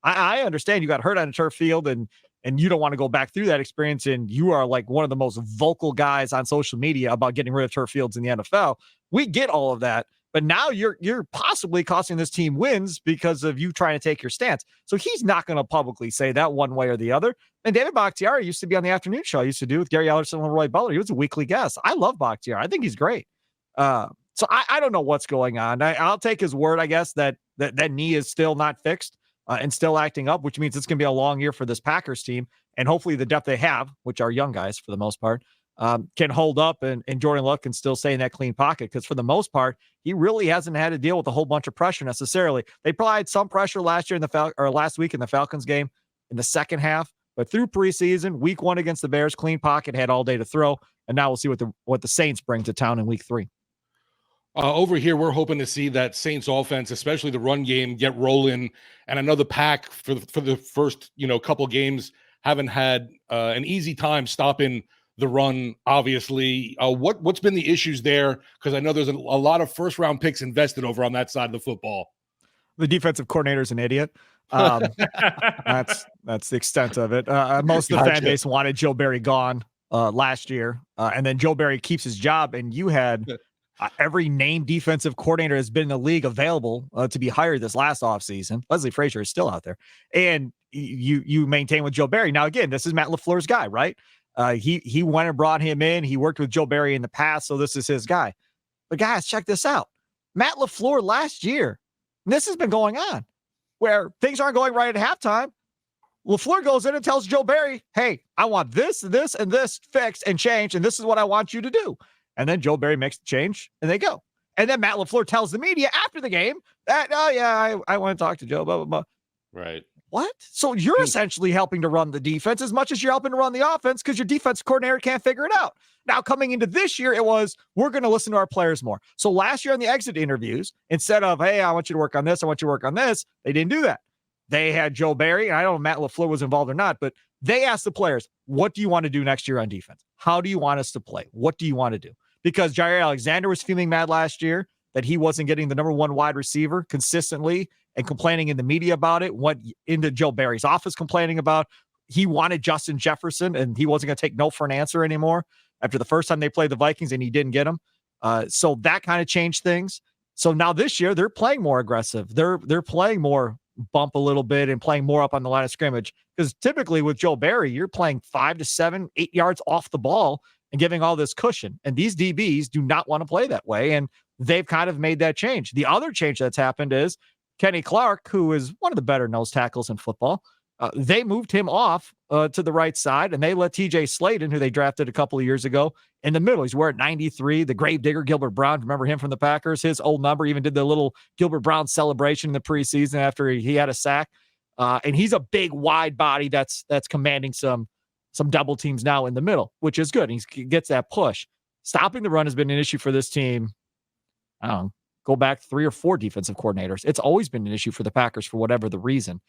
I understand you got hurt on a turf field and you don't want to go back through that experience. And you are like one of the most vocal guys on social media about getting rid of turf fields in the NFL. We get all of that. But now you're possibly costing this team wins because of you trying to take your stance. So he's not going to publicly say that one way or the other. And David Bakhtiari used to be on the afternoon show I used to do with Gary Ellerson and Leroy Butler. He was a weekly guest. I love Bakhtiari. I think he's great. So I don't know what's going on. I'll take his word, I guess, that knee is still not fixed and still acting up, which means it's going to be a long year for this Packers team. And hopefully the depth they have, which are young guys for the most part, can hold up and Jordan Love can still stay in that clean pocket. Because for the most part, he really hasn't had to deal with a whole bunch of pressure necessarily. They probably had some pressure last year last week in the Falcons game in the second half, but through preseason, week 1 against the Bears, clean pocket, had all day to throw. And now we'll see what the Saints bring to town in week 3. Over here, we're hoping to see that Saints offense, especially the run game, get rolling. And I know the Pack for the first couple games haven't had an easy time stopping the run. Obviously, what's been the issues there? Because I know there's a lot of first round picks invested over on that side of the football. The defensive coordinator's an idiot. That's the extent of it. Most of the fan base wanted Joe Barry gone last year, and then Joe Barry keeps his job, and you had. Every named defensive coordinator has been in the league available to be hired this last offseason. Leslie Frazier is still out there. And you maintain with Joe Barry. Now, again, this is Matt LaFleur's guy, right? He went and brought him in. He worked with Joe Barry in the past, so this is his guy. But guys, check this out. Matt LaFleur last year, this has been going on, where things aren't going right at halftime. LaFleur goes in and tells Joe Barry, hey, I want this, this, and this fixed and changed, and this is what I want you to do. And then Joe Barry makes the change, and they go. And then Matt LaFleur tells the media after the game that, oh, yeah, I want to talk to Joe, blah, blah, blah. Right. What? So you're essentially helping to run the defense as much as you're helping to run the offense because your defense coordinator can't figure it out. Now, coming into this year, it was, we're going to listen to our players more. So last year on the exit interviews, instead of, hey, I want you to work on this, I want you to work on this, they didn't do that. They had Joe Barry, and I don't know if Matt LaFleur was involved or not, but they asked the players, what do you want to do next year on defense? How do you want us to play? What do you want to do? Because Jair Alexander was feeling mad last year that he wasn't getting the number 1 wide receiver consistently and complaining in the media about it, went into Joe Barry's office complaining about he wanted Justin Jefferson and he wasn't going to take no for an answer anymore after the first time they played the Vikings and he didn't get him. So that kind of changed things. So now this year they're playing more aggressive. They're playing more bump a little bit and playing more up on the line of scrimmage because typically with Joe Barry, you're playing 5 to 7, 8 yards off the ball and giving all this cushion. And these DBs do not want to play that way. And they've kind of made that change. The other change that's happened is Kenny Clark, who is one of the better nose tackles in football. They moved him off to the right side, and they let TJ Slaton, who they drafted a couple of years ago, in the middle. He's wearing 93. The gravedigger Gilbert Brown, remember him from the Packers? His old number, even did the little Gilbert Brown celebration in the preseason after he had a sack. And he's a big, wide body that's commanding some double teams now in the middle, which is good. He gets that push. Stopping the run has been an issue for this team. I don't know, go back 3 or 4 defensive coordinators. It's always been an issue for the Packers for whatever the reason.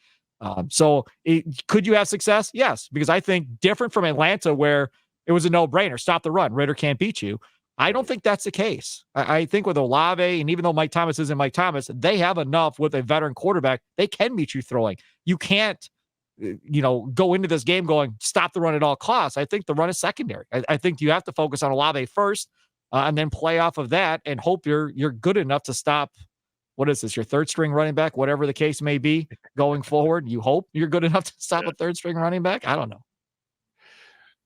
Could you have success? Yes, because I think different from Atlanta where it was a no-brainer. Stop the run. Ritter can't beat you. I don't think that's the case. I think with Olave, and even though Mike Thomas isn't Mike Thomas, they have enough with a veteran quarterback. They can beat you throwing. You can't go into this game going, stop the run at all costs. I think the run is secondary. I think you have to focus on Olave first and then play off of that and hope you're good enough to stop. What is this? Your third string running back, whatever the case may be going forward. You hope you're good enough to stop a third string running back. I don't know.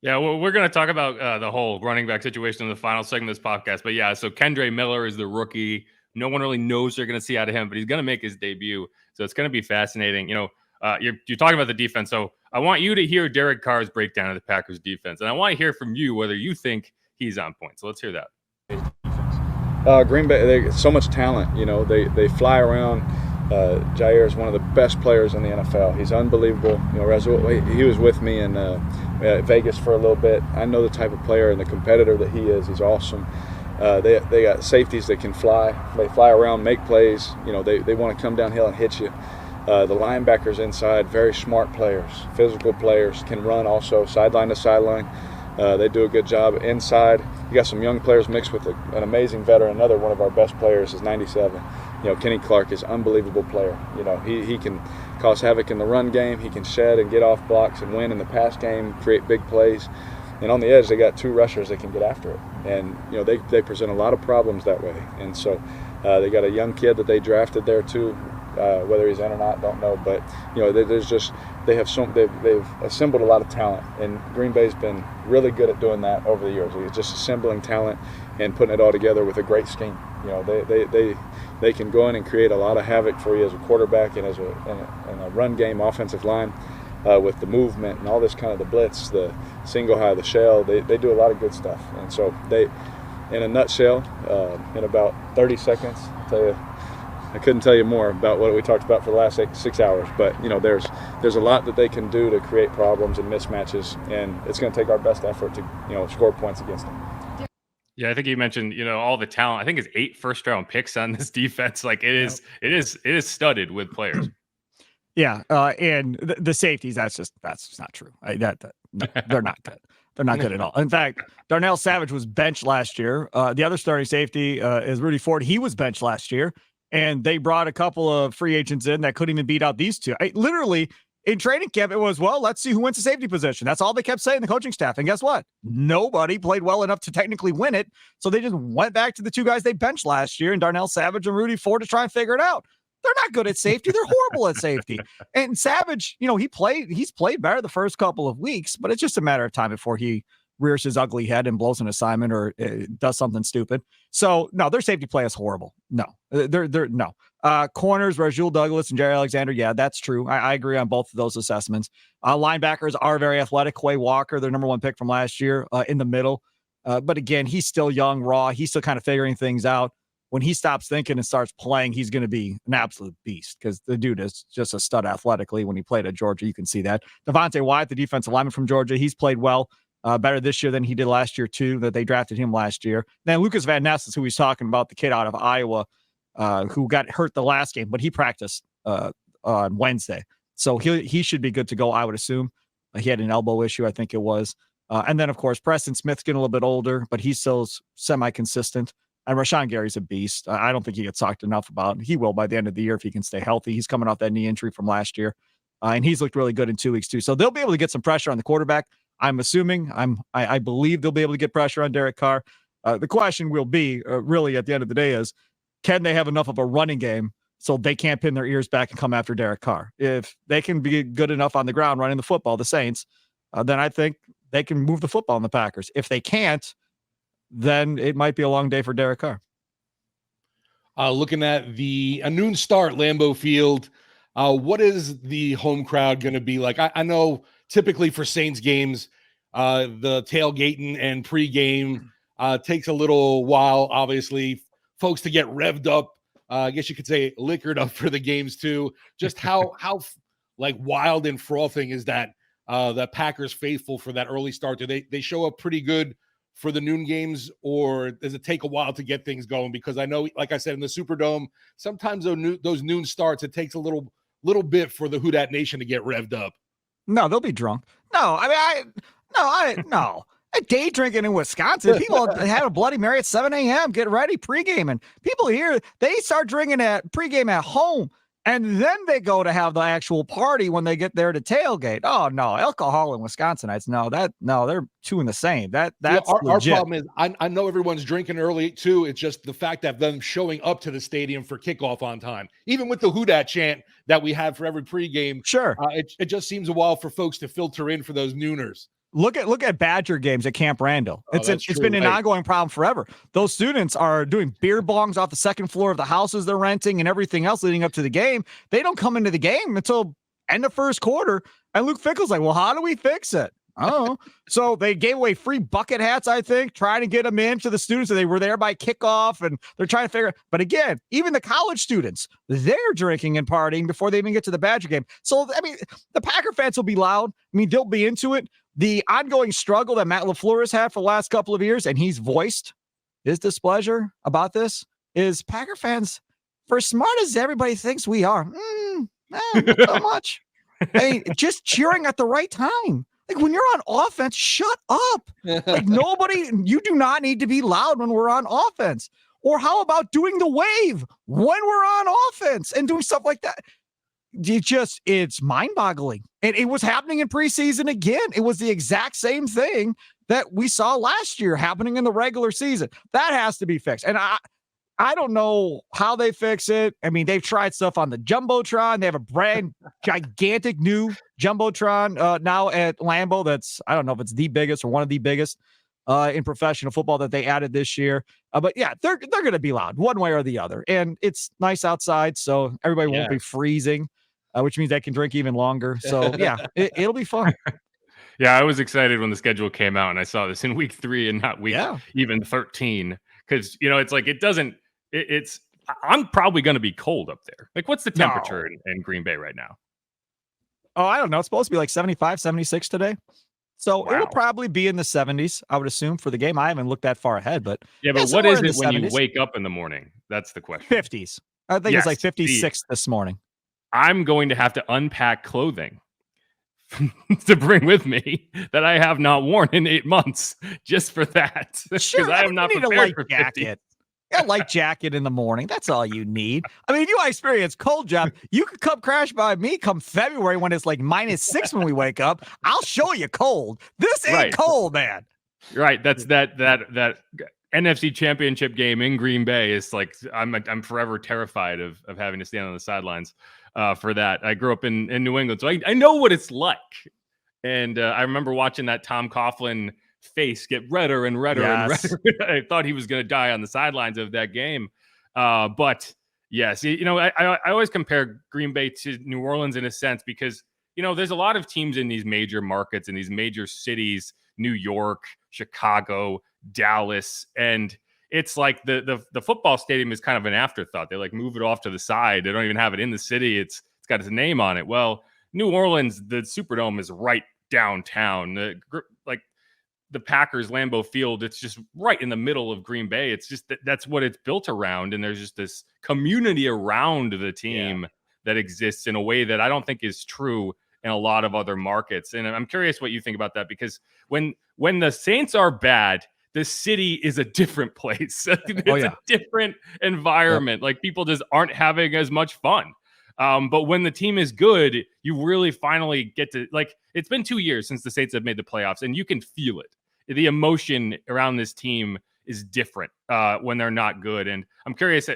Yeah, well, we're going to talk about the whole running back situation in the final segment of this podcast. But yeah, so Kendre Miller is the rookie. No one really knows what they're going to see out of him, but he's going to make his debut. So it's going to be fascinating. You're talking about the defense. So I want you to hear Derek Carr's breakdown of the Packers defense. And I want to hear from you whether you think he's on point. So let's hear that. Green Bay, they so much talent. They fly around. Jair is one of the best players in the NFL. He's unbelievable. He was with me in Vegas for a little bit. I know the type of player and the competitor that he is. He's awesome. They got safeties that can fly. They fly around, make plays. You know, they want to come downhill and hit you. The linebackers inside, very smart players, physical players, can run also sideline to sideline. They do a good job inside. You got some young players mixed with an amazing veteran. Another one of our best players is 97. You know, Kenny Clark is an unbelievable player. You know, he can cause havoc in the run game. He can shed and get off blocks and win in the pass game, create big plays. And on the edge, they got 2 rushers that can get after it. And, you know, they present a lot of problems that way. And so they got a young kid that they drafted there too. Whether he's in or not, don't know. But, you know, they've assembled a lot of talent. And Green Bay's been really good at doing that over the years. It's just assembling talent and putting it all together with a great scheme. You know, they can go in and create a lot of havoc for you as a quarterback and in a run game, offensive line. With the movement and all this kind of the blitz, the single high, the shell, they do a lot of good stuff. And so they, in a nutshell, in about 30 seconds, I couldn't tell you more about what we talked about for the last 6 hours. But you know, there's a lot that they can do to create problems and mismatches, and it's going to take our best effort to score points against them. Yeah, I think you mentioned all the talent. I think it's 8 first-round picks on this defense. Like it is studded with players. Yeah, and the safeties, that's not true. No, they're not good. They're not good at all. In fact, Darnell Savage was benched last year. The other starting safety is Rudy Ford. He was benched last year, and they brought a couple of free agents in that couldn't even beat out these two. Literally, in training camp, it was, well, let's see who wins the safety position. That's all they kept saying, the coaching staff. And guess what? Nobody played well enough to technically win it, so they just went back to the 2 guys they benched last year, and Darnell Savage and Rudy Ford, to try and figure it out. They're not good at safety. They're horrible at safety. And Savage, he's played better the first couple of weeks, but it's just a matter of time before he rears his ugly head and blows an assignment or does something stupid. So no, their safety play is horrible. No, they're no. Corners, Rajul Douglas and Jerry Alexander. Yeah, that's true. I agree on both of those assessments. Linebackers are very athletic. Quay Walker, their number 1 pick from last year, in the middle. But again, he's still young, raw. He's still kind of figuring things out. When he stops thinking and starts playing, he's going to be an absolute beast, because the dude is just a stud athletically. When he played at Georgia, you can see that. Devontae Wyatt, the defensive lineman from Georgia, he's played well, better this year than he did last year too, that they drafted him last year. Then Lucas Van Ness is who he's talking about, the kid out of Iowa who got hurt the last game, but he practiced on Wednesday. So he should be good to go, I would assume. He had an elbow issue, I think it was. And then, of course, Preston Smith's getting a little bit older, but he's still semi-consistent. And Rashawn Gary's a beast. I don't think he gets talked enough about. He will by the end of the year if he can stay healthy. He's coming off that knee injury from last year. And he's looked really good in 2 weeks too. So they'll be able to get some pressure on the quarterback. I'm assuming, I believe they'll be able to get pressure on Derek Carr. The question will be really at the end of the day is, can they have enough of a running game so they can't pin their ears back and come after Derek Carr? If they can be good enough on the ground running the football, the Saints, then I think they can move the football in the Packers. If they can't, then it might be a long day for Derek Carr. Looking at a noon start, Lambeau Field, what is the home crowd going to be like? I know typically for Saints games, the tailgating and pregame takes a little while, obviously, folks to get revved up. I guess you could say liquored up for the games too. Just how like wild and frothing is that Packers faithful for that early start? Do they show up pretty good for the noon games, or does it take a while to get things going? Because I know, like I said, in the Superdome, sometimes those noon starts, it takes a little bit for the Who Dat Nation to get revved up. No, they'll be drunk. No, no. Day drinking in Wisconsin. People had a Bloody Mary at 7 a.m. Get ready, pregame. People here, they start drinking at pregame at home, and then they go to have the actual party when they get there to tailgate. Oh no, alcohol in Wisconsinites. No, they're two in the same. That's our legit. problem is I know everyone's drinking early too. It's just the fact that them showing up to the stadium for kickoff on time, even with the Who Dat chant that we have for every pregame. Sure, it just seems a while for folks to filter in for those nooners. Look at Badger games at Camp Randall. It's been an ongoing problem forever. Those students are doing beer bongs off the second floor of the houses they're renting and everything else leading up to the game. They don't come into the game until end of first quarter. And Luke Fickell's like, well, how do we fix it? Oh, so they gave away free bucket hats, I think, trying to get them in to the students. So they were there by kickoff, and they're trying to figure. But again, even the college students, they're drinking and partying before they even get to the Badger game. So I mean, the Packer fans will be loud. I mean, they'll be into it. The ongoing struggle that Matt LaFleur has had for the last couple of years, and he's voiced his displeasure about this is Packer fans, for as smart as everybody thinks we are, not so much. I mean, just cheering at the right time. Like when you're on offense, shut up. Like you do not need to be loud when we're on offense. Or how about doing the wave when we're on offense and doing stuff like that? It's mind-boggling. And it was happening in preseason again. It was the exact same thing that we saw last year happening in the regular season. That has to be fixed. And I don't know how they fix it. I mean, they've tried stuff on the Jumbotron. They have a brand gigantic new Jumbotron now at Lambeau. That's, I don't know if it's the biggest or one of the biggest in professional football that they added this year. But yeah, they're going to be loud one way or the other. And it's nice outside, so everybody won't be freezing, which means they can drink even longer. So yeah, it'll be fun. Yeah, I was excited when the schedule came out and I saw this in week 3 and not week even 13. Because, it's like I'm probably going to be cold up there. Like, what's the temperature in Green Bay right now? Oh, I don't know. It's supposed to be like 75, 76 today. So it'll probably be in the 70s, I would assume, for the game. I haven't looked that far ahead, but what is it when 70s. You wake up in the morning? That's the question. 50s. I think it's like 56 this morning. I'm going to have to unpack clothing to bring with me that I have not worn in 8 months just for that. Sure, I am not prepared a light for jacket. A light jacket in the morning. That's all you need. I mean, if you experience cold, Jeff, you could come crash by me come February when it's like -6 when we wake up. I'll show you cold. This ain't cold, man. Right. That's that NFC Championship game in Green Bay is like I'm forever terrified of having to stand on the sidelines for that. I grew up in New England, so I know what it's like. And I remember watching that Tom Coughlin face get redder and redder and redder. I thought he was going to die on the sidelines of that game. But yes, I always compare Green Bay to New Orleans in a sense because, there's a lot of teams in these major markets, in these major cities, New York, Chicago, Dallas, and it's like the football stadium is kind of an afterthought. They like move it off to the side. They don't even have it in the city. It's got its name on it. Well, New Orleans, the Superdome is right downtown. The Packers Lambeau Field, it's just right in the middle of Green Bay. It's just that's what it's built around. And there's just this community around the team that exists in a way that I don't think is true in a lot of other markets. And I'm curious what you think about that, because when the Saints are bad, the city is a different place. It's a different environment. Like people just aren't having as much fun. But when the team is good, you really finally get to, like, it's been 2 years since the Saints have made the playoffs, and you can feel it. The emotion around this team is different when they're not good. And I'm curious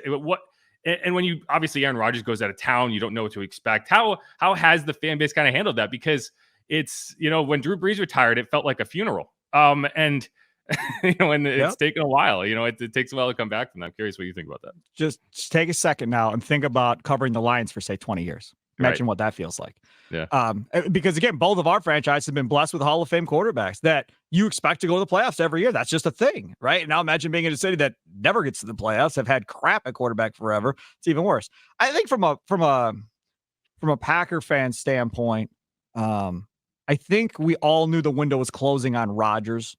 and when obviously Aaron Rodgers goes out of town, you don't know what to expect. How has the fan base kind of handled that? Because it's, when Drew Brees retired, it felt like a funeral. And it's taken a while, it takes a while to come back from that. I'm curious what you think about that. Just take a second now and think about covering the Lions for, say, 20 years. Imagine what that feels like. Yeah. Because again, both of our franchises have been blessed with Hall of Fame quarterbacks that you expect to go to the playoffs every year. That's just a thing, right? And now imagine being in a city that never gets to the playoffs, have had crap at quarterback forever. It's even worse. I think from a Packer fan standpoint, I think we all knew the window was closing on Rodgers,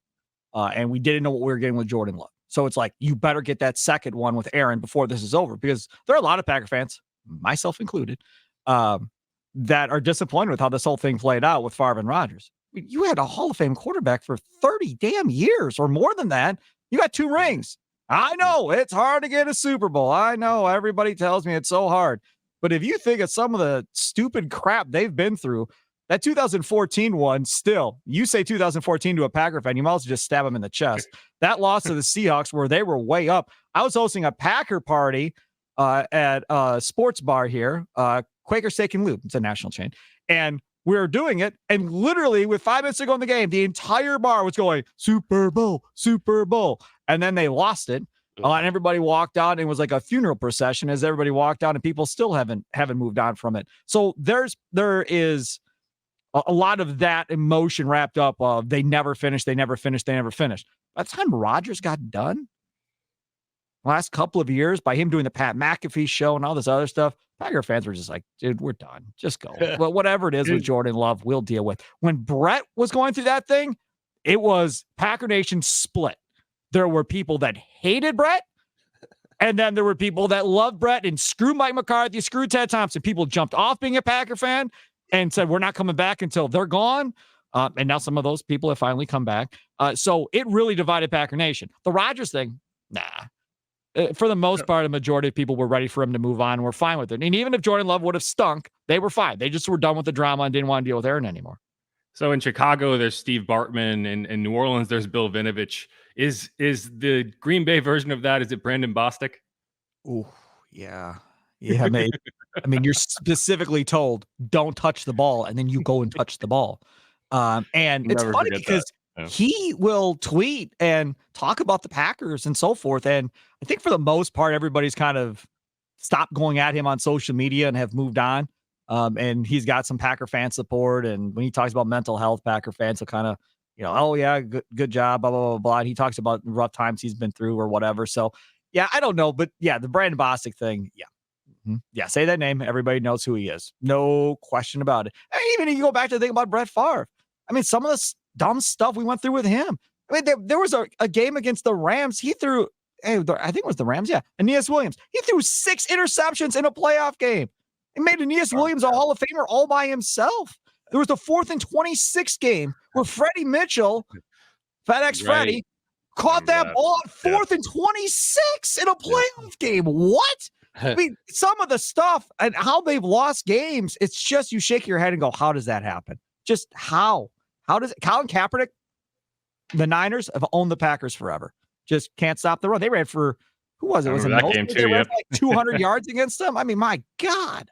and we didn't know what we were getting with Jordan Love. So it's like, you better get that second one with Aaron before this is over, because there are a lot of Packer fans, myself included, that are disappointed with how this whole thing played out with Favre and Rodgers. You had a Hall of Fame quarterback for 30 damn years or more than that. You got 2 rings. I know it's hard to get a Super Bowl. I know everybody tells me it's so hard. But if you think of some of the stupid crap they've been through, that 2014 one, still, you say 2014 to a Packer fan, you might as well just stab them in the chest. That loss to the Seahawks, where they were way up. I was hosting a Packer party at a sports bar here, Quaker Steak and Lube. It's a national chain. And we were doing it, and literally with 5 minutes to go in the game, the entire bar was going, Super Bowl, Super Bowl. And then they lost it. And everybody walked out, and it was like a funeral procession as everybody walked out, and people still haven't moved on from it. So there is a lot of that emotion wrapped up of they never finished. By the time Rodgers got done, last couple of years, by him doing the Pat McAfee show and all this other stuff, Packer fans were just like, dude, we're done. Just go. But whatever it is with Jordan Love, we'll deal with. When Brett was going through that thing, it was Packer Nation split. there were people that hated Brett, and then there were people that loved Brett and screw Mike McCarthy, screw Ted Thompson. People jumped off being a Packer fan and said, we're not coming back until they're gone. And now some of those people have finally come back. So it really divided Packer Nation. The Rodgers thing, nah. For the most part, a majority of people were ready for him to move on and were fine with it. And even if Jordan Love would have stunk, they were fine. They just were done with the drama and didn't want to deal with Aaron anymore. So in Chicago, there's Steve Bartman. In New Orleans, there's Bill Vinovich. Is the Green Bay version of that, is it Brandon Bostic? Oh, yeah. Yeah, maybe. I mean, you're specifically told, don't touch the ball, and then you go and touch the ball. And it's funny because he will tweet and talk about the Packers and so forth. And I think for the most part, everybody's kind of stopped going at him on social media and have moved on. And he's got some Packer fan support. And when he talks about mental health, Packer fans will kind of, oh yeah, good job, blah, blah, blah, blah. And he talks about rough times he's been through or whatever. So yeah, I don't know, but yeah, the Brandon Bostic thing. Yeah. Mm-hmm. Yeah. Say that name. Everybody knows who he is. No question about it. And even if you go back to the thing about Brett Favre, I mean, some of the dumb stuff we went through with him. I mean, there was a game against the Rams. He threw, I think it was the Rams. Yeah. Aeneas Williams. He threw 6 interceptions in a playoff game. He made Aeneas Williams a Hall of Famer all by himself. There was the 4th and 26 game where Freddie Mitchell, FedEx Freddie, caught that ball on 4th and 26 in a playoff game. What? I mean, some of the stuff and how they've lost games, it's just you shake your head and go, how does that happen? Just how? How does it? Colin Kaepernick, the Niners have owned the Packers forever. Just can't stop the run. They ran for, who was it? Was it that game too? They ran for like 200 yards against them. I mean, my God.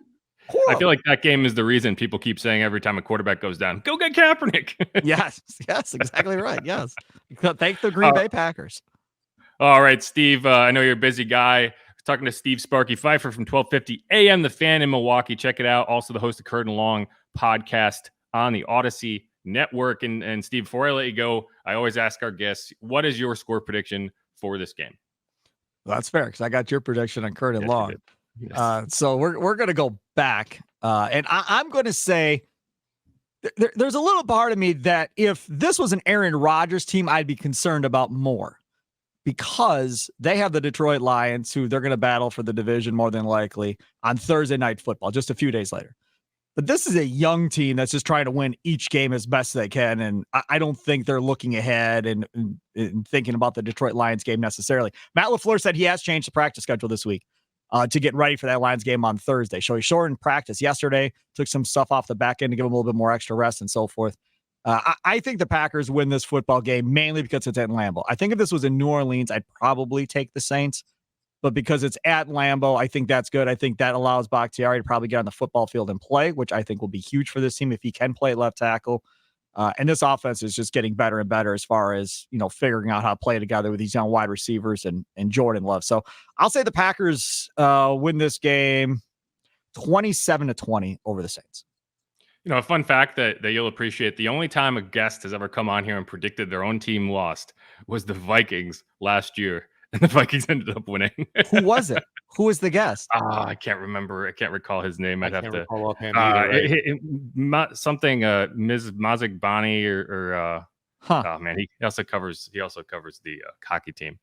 Horrible. I feel like that game is the reason people keep saying every time a quarterback goes down, go get Kaepernick. Yes, exactly right. Yes. Thank the Green Bay Packers. All right, Steve, I know you're a busy guy. Talking to Steve Sparky Fifer from 1250 AM, The Fan in Milwaukee. Check it out. Also the host of Curtain Long podcast on the Audacy Network. And Steve, before I let you go, I always ask our guests, what is your score prediction for this game? Well, that's fair because I got your prediction on Curtain Long. Yes. So we're going to go back. And I'm going to say there's a little part of me that if this was an Aaron Rodgers team, I'd be concerned about more because they have the Detroit Lions who they're going to battle for the division more than likely on Thursday Night Football, just a few days later. But this is a young team that's just trying to win each game as best they can. And I don't think they're looking ahead and thinking about the Detroit Lions game necessarily. Matt LaFleur said he has changed the practice schedule this week to get ready for that Lions game on Thursday. So he shortened practice yesterday, took some stuff off the back end to give them a little bit more extra rest and so forth. I think the Packers win this football game mainly because it's at Lambeau. I think if this was in New Orleans, I'd probably take the Saints. But because it's at Lambeau, I think that's good. I think that allows Bakhtiari to probably get on the football field and play, which I think will be huge for this team if he can play at left tackle. And this offense is just getting better and better as far as, figuring out how to play together with these young wide receivers and Jordan Love. So I'll say the Packers win this game 27-20 over the Saints. A fun fact that you'll appreciate, the only time a guest has ever come on here and predicted their own team lost was the Vikings last year. And the Vikings ended up winning. Who was it? Who was the guest? I can't remember. I can't recall his name. I'd have to. Something Ms. Mazik Bani or oh man, he also covers the hockey team.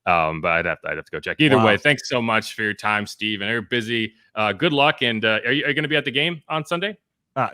But I'd have to go check. Either way, thanks so much for your time, Steve. And you're busy. Good luck. And are you going to be at the game on Sunday?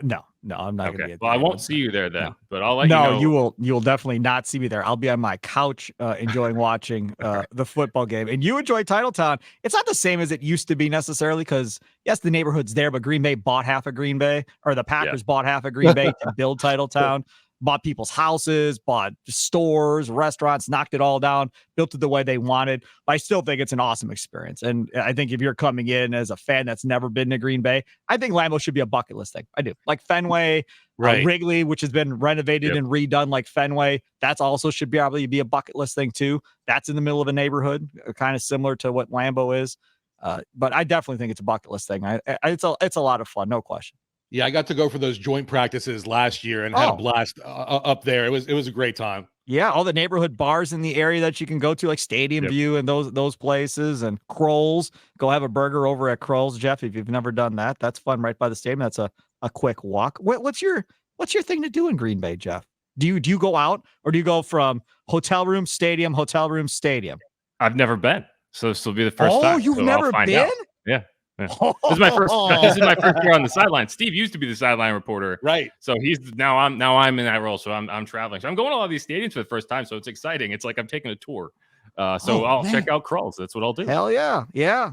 No, I'm not going to be at the game. I won't see you there then, but I'll let you know. No, you'll definitely not see me there. I'll be on my couch enjoying watching the football game. And you enjoy Titletown. It's not the same as it used to be necessarily because, yes, the neighborhood's there, but Green Bay bought half of Green Bay, or the Packers bought half of Green Bay to build Titletown. Bought people's houses, bought stores, restaurants, knocked it all down, built it the way they wanted. But I still think it's an awesome experience. And I think if you're coming in as a fan that's never been to Green Bay, I think Lambeau should be a bucket list thing. I do. Like Fenway, Wrigley, which has been renovated and redone like Fenway. That's also should probably be a bucket list thing too. That's in the middle of a neighborhood, kind of similar to what Lambeau is. But I definitely think it's a bucket list thing. It's a lot of fun, no question. Yeah, I got to go for those joint practices last year and had a blast up there. It was a great time. Yeah, all the neighborhood bars in the area that you can go to, like Stadium View and those places, and Kroll's. Go have a burger over at Kroll's, Jeff. If you've never done that, that's fun right by the stadium. That's a quick walk. What's your thing to do in Green Bay, Jeff? Do you go out, or do you go from hotel room, stadium, hotel room, stadium? I've never been, so this will be the first time. Oh, you've so never I'll find been? out. Yeah. This is my first. This is my first year on the sideline. Steve used to be the sideline reporter, Right. so I'm in that role. So I'm traveling. So I'm going to all these stadiums for the first time. So it's exciting. It's like I'm taking a tour. So I'll check out Krulls. That's what I'll do. Hell yeah,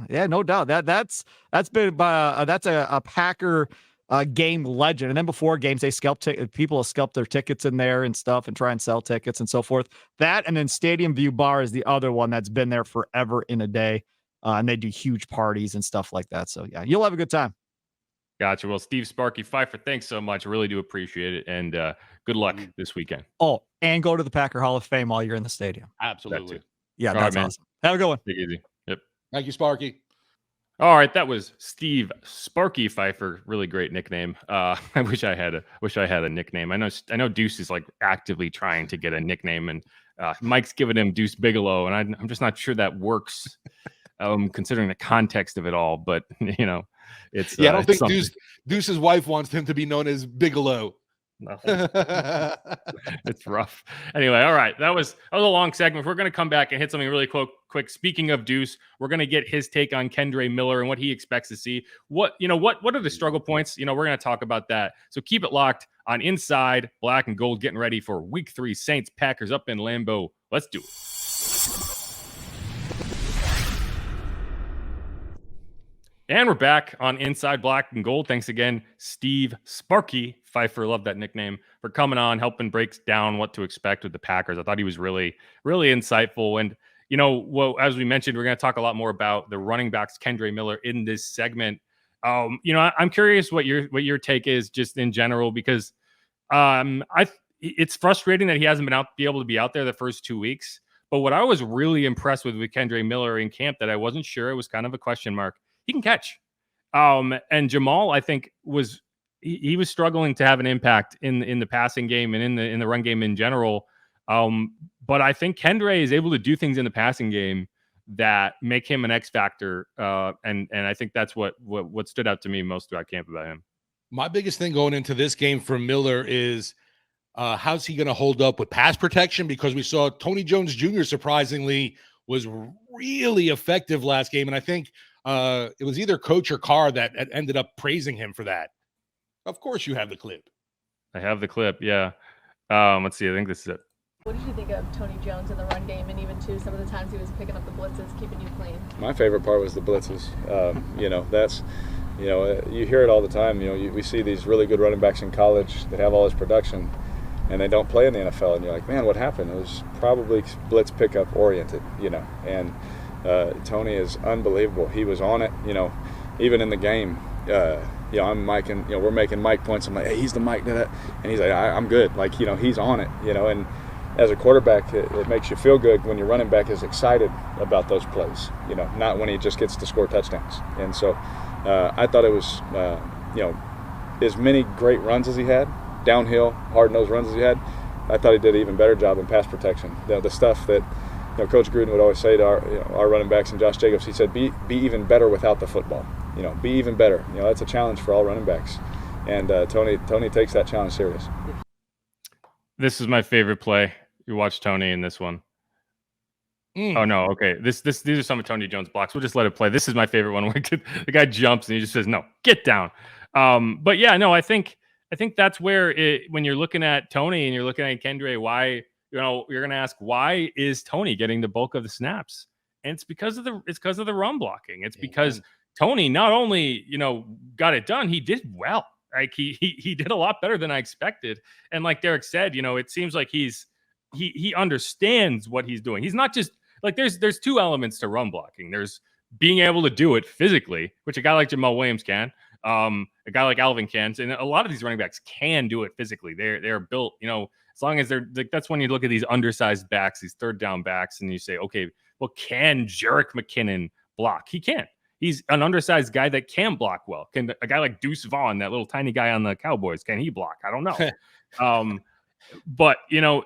no doubt. That's been that's a Packer game legend. And then before games, they people will scalp their tickets in there and stuff, and try and sell tickets and so forth. That, and then Stadium View Bar is the other one that's been there forever in a day. And they do huge parties and stuff like that. So yeah, you'll have a good time. Gotcha. Well, Steve Sparky Fifer, thanks so much. I really do appreciate it. And good luck this weekend. Oh, and go to the Packer Hall of Fame while you're in the stadium. Absolutely. Yeah, All that's right, man. awesome. Have a good one. Take it easy. Yep. Thank you, Sparky. All right, that was Steve Sparky Fifer. Really great nickname. I wish I had a nickname. I know Deuce is like actively trying to get a nickname, and Mike's giving him Deuce Bigelow, and I'm just not sure that works. Considering the context of it all, but it's I don't think something. Deuce's wife wants him to be known as Bigelow. It's rough. Anyway, all right, that was a long segment. We're going to come back and hit something really quick. Speaking of Deuce, we're going to get his take on Kendre Miller and what he expects to see. What are the struggle points? We're going to talk about that. So keep it locked on Inside Black and Gold, getting ready for Week 3 Saints Packers up in Lambeau. Let's do it. And we're back on Inside Black and Gold. Thanks again, Steve Sparky Fifer. Love that nickname, for coming on, helping break down what to expect with the Packers. I thought he was really, really insightful. And, as we mentioned, we're going to talk a lot more about the running backs, Kendre Miller, in this segment. I'm curious what your take is just in general, because it's frustrating that he hasn't been able to be out there the first 2 weeks. But what I was really impressed with Kendre Miller in camp, that I wasn't sure, it was kind of a question mark. He can catch. And Jamal, I think, was struggling to have an impact in the passing game and in the run game in general. But I think Kendre is able to do things in the passing game that make him an X factor. And I think that's what stood out to me most throughout camp about him. My biggest thing going into this game for Miller is how's he going to hold up with pass protection? Because we saw Tony Jones Jr. surprisingly was really effective last game. And I think it was either Coach or Carr that ended up praising him for that. Of course you have the clip. I have the clip, yeah. Let's see, I think this is it. What did you think of Tony Jones in the run game, and even some of the times he was picking up the blitzes, keeping you clean? My favorite part was the blitzes. That's, you hear it all the time. We see these really good running backs in college that have all this production, and they don't play in the NFL. And you're like, man, what happened? It was probably blitz pickup oriented, and Tony is unbelievable. He was on it, even in the game. I'm Mike, and we're making Mike points. I'm like, hey, he's the Mike to that, and he's like, I'm good. Like, he's on it, and as a quarterback, it makes you feel good when your running back is excited about those plays, not when he just gets to score touchdowns. And so I thought it was, as many great runs as he had, downhill, hard-nosed runs as he had, I thought he did an even better job in pass protection. The stuff that Coach Gruden would always say to our running backs, and Josh Jacobs, he said, be even better without the football. Be even better. That's a challenge for all running backs. And Tony takes that challenge serious. This is my favorite play. You watch Tony in this one. Oh no, okay. These are some of Tony Jones' blocks. We'll just let it play. This is my favorite one where the guy jumps and he just says, "No, get down." But yeah, no, I think that's where when you're looking at Tony and you're looking at Kendre, why you're going to ask, why is Tony getting the bulk of the snaps? And it's because of the run blocking. It's because Tony not only got it done, he did well. Like he did a lot better than I expected. And like Derek said, it seems like he understands what he's doing. He's not just like there's two elements to run blocking. There's being able to do it physically, which a guy like Jamal Williams can, a guy like Alvin can, and a lot of these running backs can do it physically. They're built, as long as they're like, that's when you look at these undersized backs, these third down backs, and you say, okay, well, can Jerick McKinnon block? He can. He's an undersized guy that can block well. Can a guy like Deuce Vaughn, that little tiny guy on the Cowboys, can he block? I don't know. But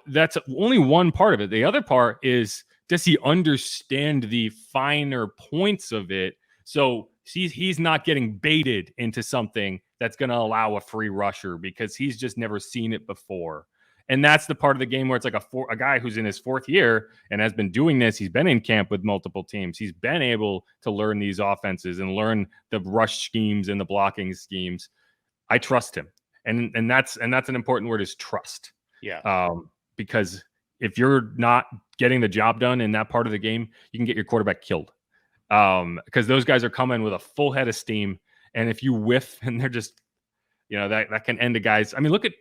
that's only one part of it. The other part is, does he understand the finer points of it? So he's not getting baited into something that's going to allow a free rusher because he's just never seen it before. And that's the part of the game where it's like a guy who's in his fourth year and has been doing this. He's been in camp with multiple teams. He's been able to learn these offenses and learn the rush schemes and the blocking schemes. I trust him. And that's an important word, is trust. Yeah. Because if you're not getting the job done in that part of the game, you can get your quarterback killed. Because those guys are coming with a full head of steam. And if you whiff and they're just, that can end a guy's. I mean, look at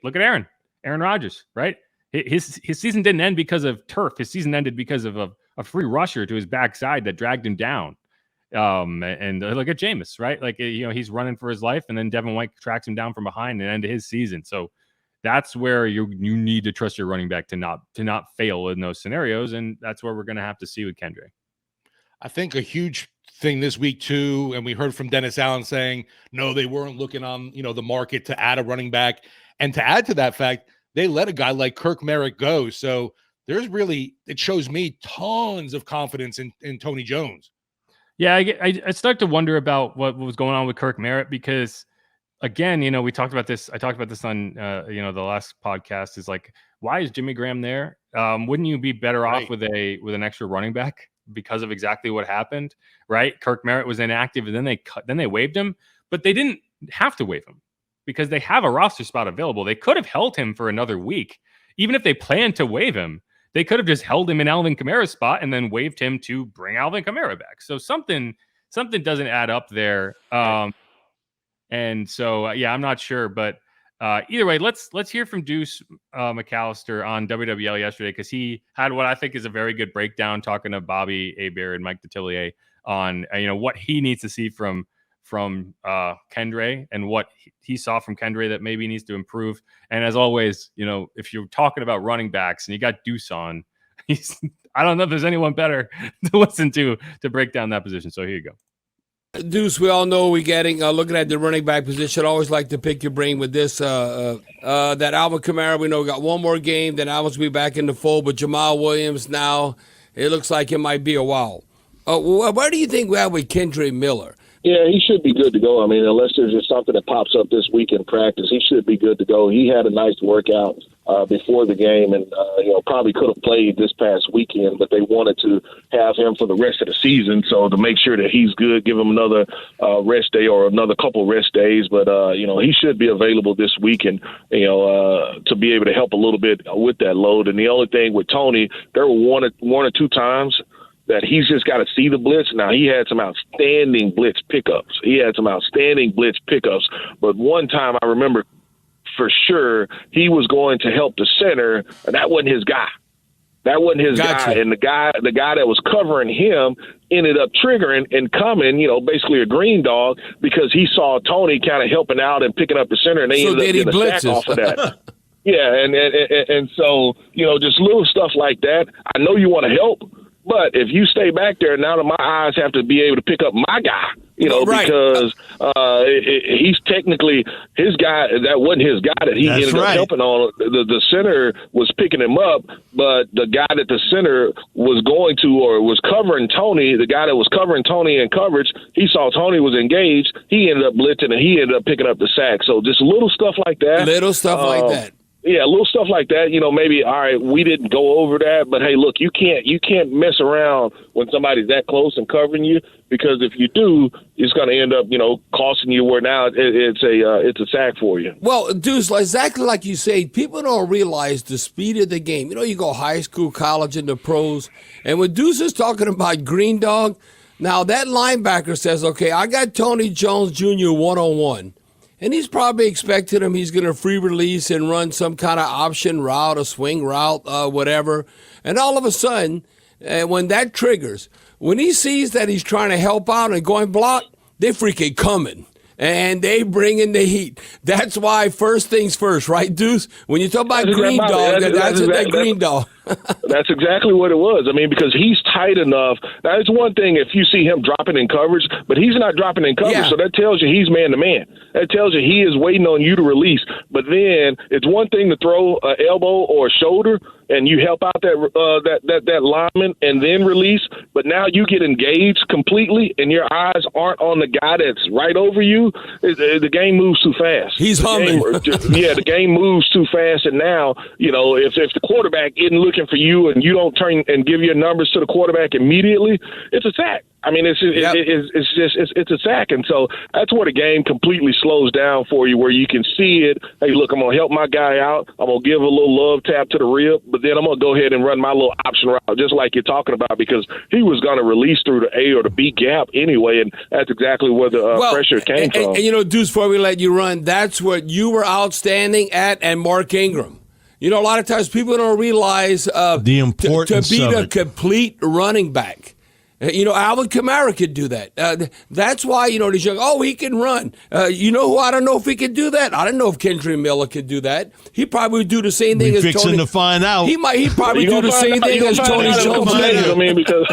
Aaron Rodgers, right? His season didn't end because of turf. His season ended because of a free rusher to his backside that dragged him down. And look at Jameis, right? Like, he's running for his life, and then Devin White tracks him down from behind and end his season. So that's where you need to trust your running back to not fail in those scenarios. And that's where we're going to have to see with Kendre. I think a huge thing this week too, and we heard from Dennis Allen saying, no, they weren't looking on, the market to add a running back. And to add to that fact, they let a guy like Kirk Merritt go. So there's really, it shows me tons of confidence in Tony Jones. Yeah, I start to wonder about what was going on with Kirk Merritt, because again, we talked about this. I talked about this on, the last podcast, is like, why is Jimmy Graham there? Wouldn't you be better off with an extra running back because of exactly what happened, right? Kirk Merritt was inactive, and then they waived him, but they didn't have to waive him because they have a roster spot available. They could have held him for another week. Even if they planned to waive him, they could have just held him in Alvin Kamara's spot and then waived him to bring Alvin Kamara back. So something doesn't add up there. And so, I'm not sure, but either way, let's hear from Deuce McAllister on WWL yesterday, because he had what I think is a very good breakdown, talking to Bobby Hebert and Mike Detillier on what he needs to see from Kendre and what he saw from Kendre that maybe needs to improve. And as always, if you're talking about running backs and you got Deuce on, I don't know if there's anyone better to listen to break down that position. So here you go. Deuce, we all know we're getting looking at the running back position. I always like to pick your brain with this. That Alvin Kamara, we know, got one more game, then Alvin's will be back in the fold. But Jamal Williams now, it looks like it might be a while. Where do you think we are with Kendre Miller? Yeah, he should be good to go. I mean, unless there's just something that pops up this week in practice, he should be good to go. He had a nice workout before the game, and probably could have played this past weekend, but they wanted to have him for the rest of the season. So to make sure that he's good, give him another rest day or another couple rest days. But he should be available this week, and to be able to help a little bit with that load. And the only thing with Tony, there were one or two times that he's just got to see the blitz. Now, he had some outstanding blitz pickups. But one time I remember for sure he was going to help the center, and that wasn't his guy. Guy. And the guy that was covering him ended up triggering and coming, basically a green dog, because he saw Tony kind of helping out and picking up the center, and they ended up getting a sack off of that. Yeah, and so, just little stuff like that. I know you want to help, but if you stay back there, now that my eyes have to be able to pick up my guy, right. Because he's technically his guy. That wasn't his guy that he ended up helping on. The center was picking him up, but the guy that the center was going to or was covering Tony, the guy that was covering Tony in coverage, he saw Tony was engaged. He ended up blitzing, and he ended up picking up the sack. So just little stuff like that. Yeah, little stuff like that. Maybe, all right, we didn't go over that, but hey, look, you can't mess around when somebody's that close and covering you, because if you do, it's going to end up, costing you where now it's a sack for you. Well, Deuce, exactly like you say, people don't realize the speed of the game. You go high school, college, and the pros, and when Deuce is talking about green dog, now that linebacker says, okay, I got Tony Jones Jr. one-on-one. And he's probably expecting him. He's going to free release and run some kind of option route, a swing route, whatever. And all of a sudden, when that triggers, when he sees that he's trying to help out and going block, they freaking coming. And they bring in the heat. That's why first things first, right, Deuce? When you talk about green dog, that's that green dog. That's exactly what it was. I mean, because he's tight enough. Now, it's one thing if you see him dropping in coverage, but he's not dropping in coverage, so that tells you he's man-to-man. That tells you he is waiting on you to release. But then it's one thing to throw an elbow or a shoulder, and you help out that lineman and then release. But now you get engaged completely, and your eyes aren't on the guy that's right over you. The game moves too fast. He's humming. The game moves too fast, and now, if the quarterback isn't looking for you and you don't turn and give your numbers to the quarterback immediately, it's a sack. I mean, it's a sack, and so that's where the game completely slows down for you, where you can see it. Hey, look, I'm gonna help my guy out. I'm gonna give a little love tap to the rib, but then I'm gonna go ahead and run my little option route, just like you're talking about, because he was gonna release through the A or the B gap anyway, and that's exactly where the pressure came from. And Deuce, before we let you run, that's what you were outstanding at, and Mark Ingram. A lot of times people don't realize the importance to be of a complete running back. Alvin Kamara could do that. That's why, these young, he can run. Who I don't know if he could do that. I don't know if Kendre Miller could do that. He probably would do the same thing as fixing Tony. to find out. He probably do the same thing as Tony Jones. I mean, because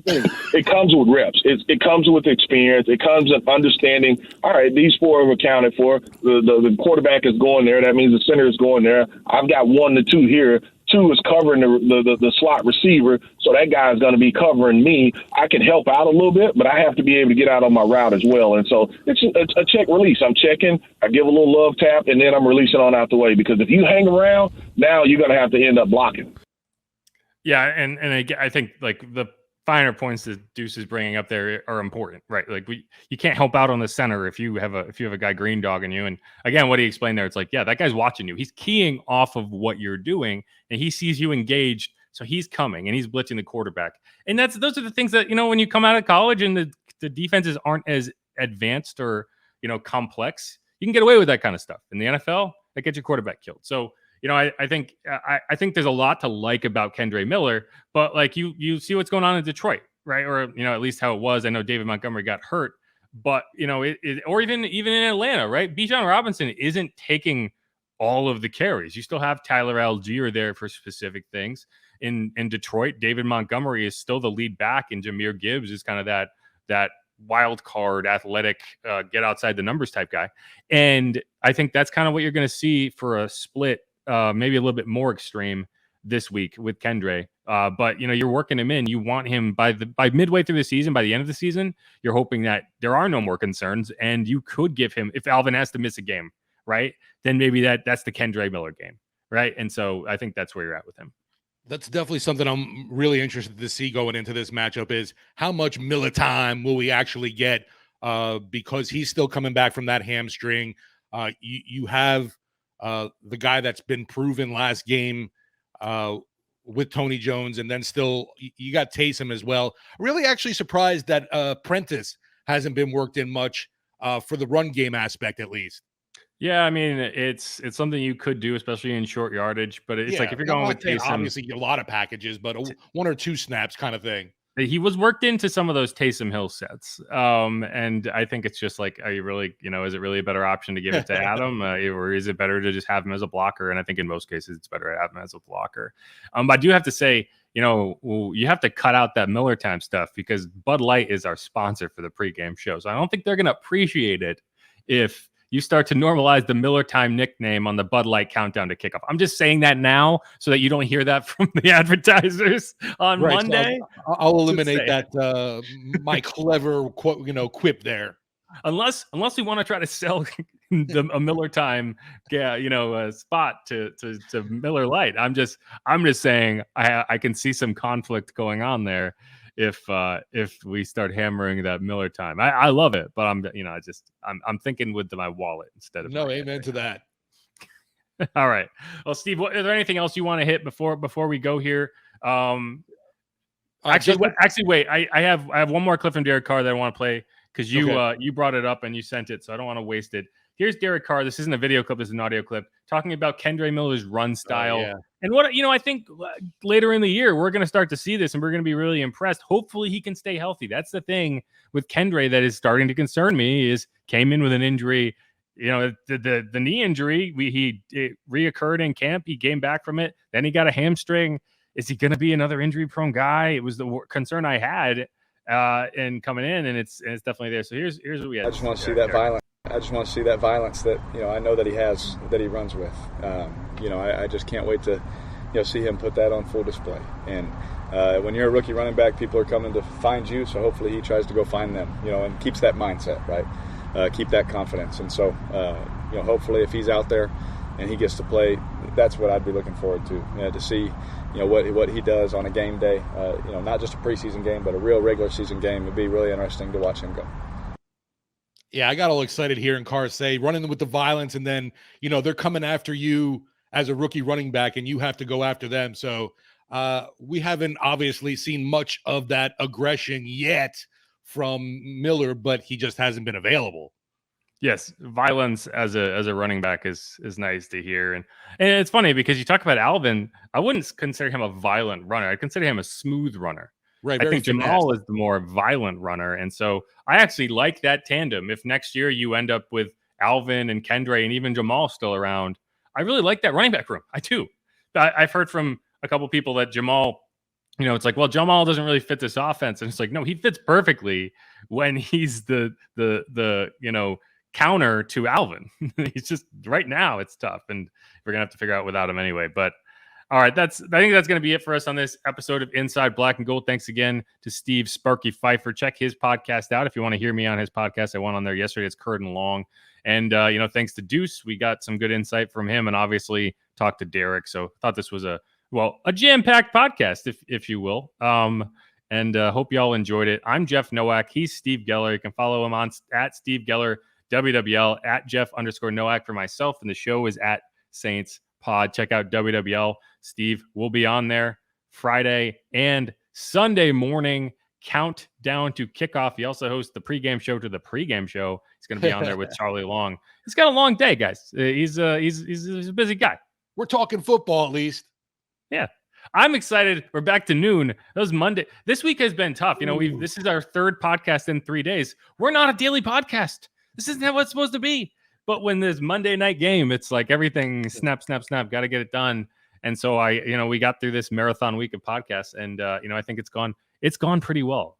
it comes with reps. It comes with experience. It comes with understanding, all right, these four are accounted for. The quarterback is going there. That means the center is going there. I've got 1 to 2 here. 2 is covering the slot receiver, so that guy is going to be covering me. I can help out a little bit, but I have to be able to get out on my route as well. And so it's a check release. I'm checking, I give a little love tap, and then I'm releasing on out the way, because if you hang around, now you're going to have to end up blocking. Yeah, and I think like the finer points that Deuce is bringing up there are important, right? Like you can't help out on the center if you have a guy green dogging you. And again, what he explained there, it's like, yeah, that guy's watching you. He's keying off of what you're doing, and he sees you engaged, so he's coming and he's blitzing the quarterback. And those are the things that, when you come out of college and the defenses aren't as advanced or complex, you can get away with that kind of stuff. In the NFL, that gets your quarterback killed. So I think there's a lot to like about Kendre Miller, but like you see what's going on in Detroit, right? Or at least how it was. I know David Montgomery got hurt, but or even in Atlanta, right? Bijan Robinson isn't taking all of the carries. You still have Tyler Algier there for specific things. In Detroit, David Montgomery is still the lead back, and Jahmyr Gibbs is kind of that wild card, athletic, get outside the numbers type guy. And I think that's kind of what you're going to see for a split. Maybe a little bit more extreme this week with Kendre. But you're working him in. You want him by midway through the season, by the end of the season, you're hoping that there are no more concerns, and you could give him, if Alvin has to miss a game, right? Then maybe that's the Kendre Miller game, right? And so I think that's where you're at with him. That's definitely something I'm really interested to see going into this matchup, is how much Miller time will we actually get, because he's still coming back from that hamstring. You have the guy that's been proven last game with Tony Jones, and then still you got Taysom as well. Really actually surprised that Prentice hasn't been worked in much for the run game aspect, at least. Yeah, I mean, it's something you could do, especially in short yardage, but it's like if you're going with Taysom, obviously a lot of packages, but 1 or 2 snaps kind of thing. He was worked into some of those Taysom Hill sets. And I think it's just like, are you really, is it really a better option to give it to Adam? Or is it better to just have him as a blocker? And I think in most cases, it's better to have him as a blocker. But I do have to say, you have to cut out that Miller time stuff, because Bud Light is our sponsor for the pregame show. So I don't think they're going to appreciate it if you start to normalize the Miller time nickname on the Bud Light countdown to kickoff. I'm just saying that now so that you don't hear that from the advertisers on Monday. So I'll eliminate that my clever quip there. Unless we want to try to sell a Miller time, spot to Miller Lite. I'm just saying I can see some conflict going on there if we start hammering that Miller time. I love it, but I'm thinking with my wallet instead of amen to that. All right. Well, Steve, is there anything else you want to hit before we go here? Actually, wait. I have one more clip from Derek Carr that I want to play, because you brought it up and you sent it, so I don't want to waste it. Here's Derek Carr. This isn't a video clip. This is an audio clip talking about Kendre Miller's run style. And what, I think later in the year, we're going to start to see this and we're going to be really impressed. Hopefully he can stay healthy. That's the thing with Kendre that is starting to concern me, is came in with an injury the knee injury, it reoccurred in camp. He came back from it. Then he got a hamstring. Is he going to be another injury-prone guy? It was the concern I had in coming in, and it's definitely there. So here's what we had. I just want to see that violence. I just want to see that violence that I know that he has, that he runs with. I just can't wait to see him put that on full display. And when you're a rookie running back, people are coming to find you. So hopefully he tries to go find them. And keeps that mindset, right? Keep that confidence. And so hopefully if he's out there and he gets to play, that's what I'd be looking forward to see. What he does on a game day, not just a preseason game, but a real regular season game. It'd be really interesting to watch him go. Yeah, I got all excited hearing Carr say running with the violence, and then they're coming after you as a rookie running back, and you have to go after them. So we haven't obviously seen much of that aggression yet from Miller, but he just hasn't been available. Yes, violence as a running back is nice to hear, and it's funny because you talk about Alvin. I wouldn't consider him a violent runner. I'd consider him a smooth runner. Right. I think Jamal is the more violent runner, and so I actually like that tandem. If next year you end up with Alvin and Kendre and even Jamal still around, I really like that running back room. I do. I've heard from a couple people that Jamal, it's like, well, Jamal doesn't really fit this offense, and it's like, no, he fits perfectly when he's the counter to Alvin. He's just right now it's tough, and we're gonna have to figure out without him anyway. But all right, I think that's gonna be it for us on this episode of Inside Black and Gold. Thanks again to Steve Sparky Fifer. Check his podcast out if you want to hear me on his podcast. I went on there yesterday. It's Curd and Long, and thanks to Deuce, we got some good insight from him, and obviously talked to Derek. So I thought this was a jam-packed podcast, if you will. And hope y'all enjoyed it. I'm Jeff Nowak. He's Steve Geller. You can follow him on at Steve Geller WWL, at Jeff_Nowak for myself, and the show is at Saints Pod. Check out WWL. Steve will be on there Friday and Sunday morning. Countdown to kickoff. He also hosts the pregame show to the pregame show. He's going to be on there with Charlie Long. He's got a long day, guys. He's a busy guy. We're talking football, at least. Yeah. I'm excited. We're back to noon. That was Monday. This week has been tough. This is our third podcast in 3 days. We're not a daily podcast. This isn't how it's supposed to be. But when there's Monday night game, it's like everything snap. Got to get it done. And so we got through this marathon week of podcasts, and I think it's gone pretty well.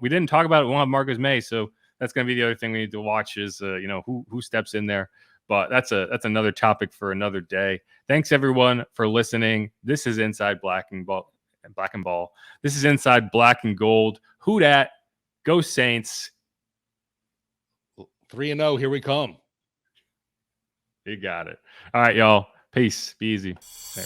We didn't talk about it. We won't have Marcus May, so that's going to be the other thing we need to watch is who steps in there. But that's another topic for another day. Thanks everyone for listening. This is Inside Black and Ball. This is Inside Black and Gold. Who dat? Go Saints. 3-0. Here we come. You got it. All right, y'all. Peace. Be easy. There.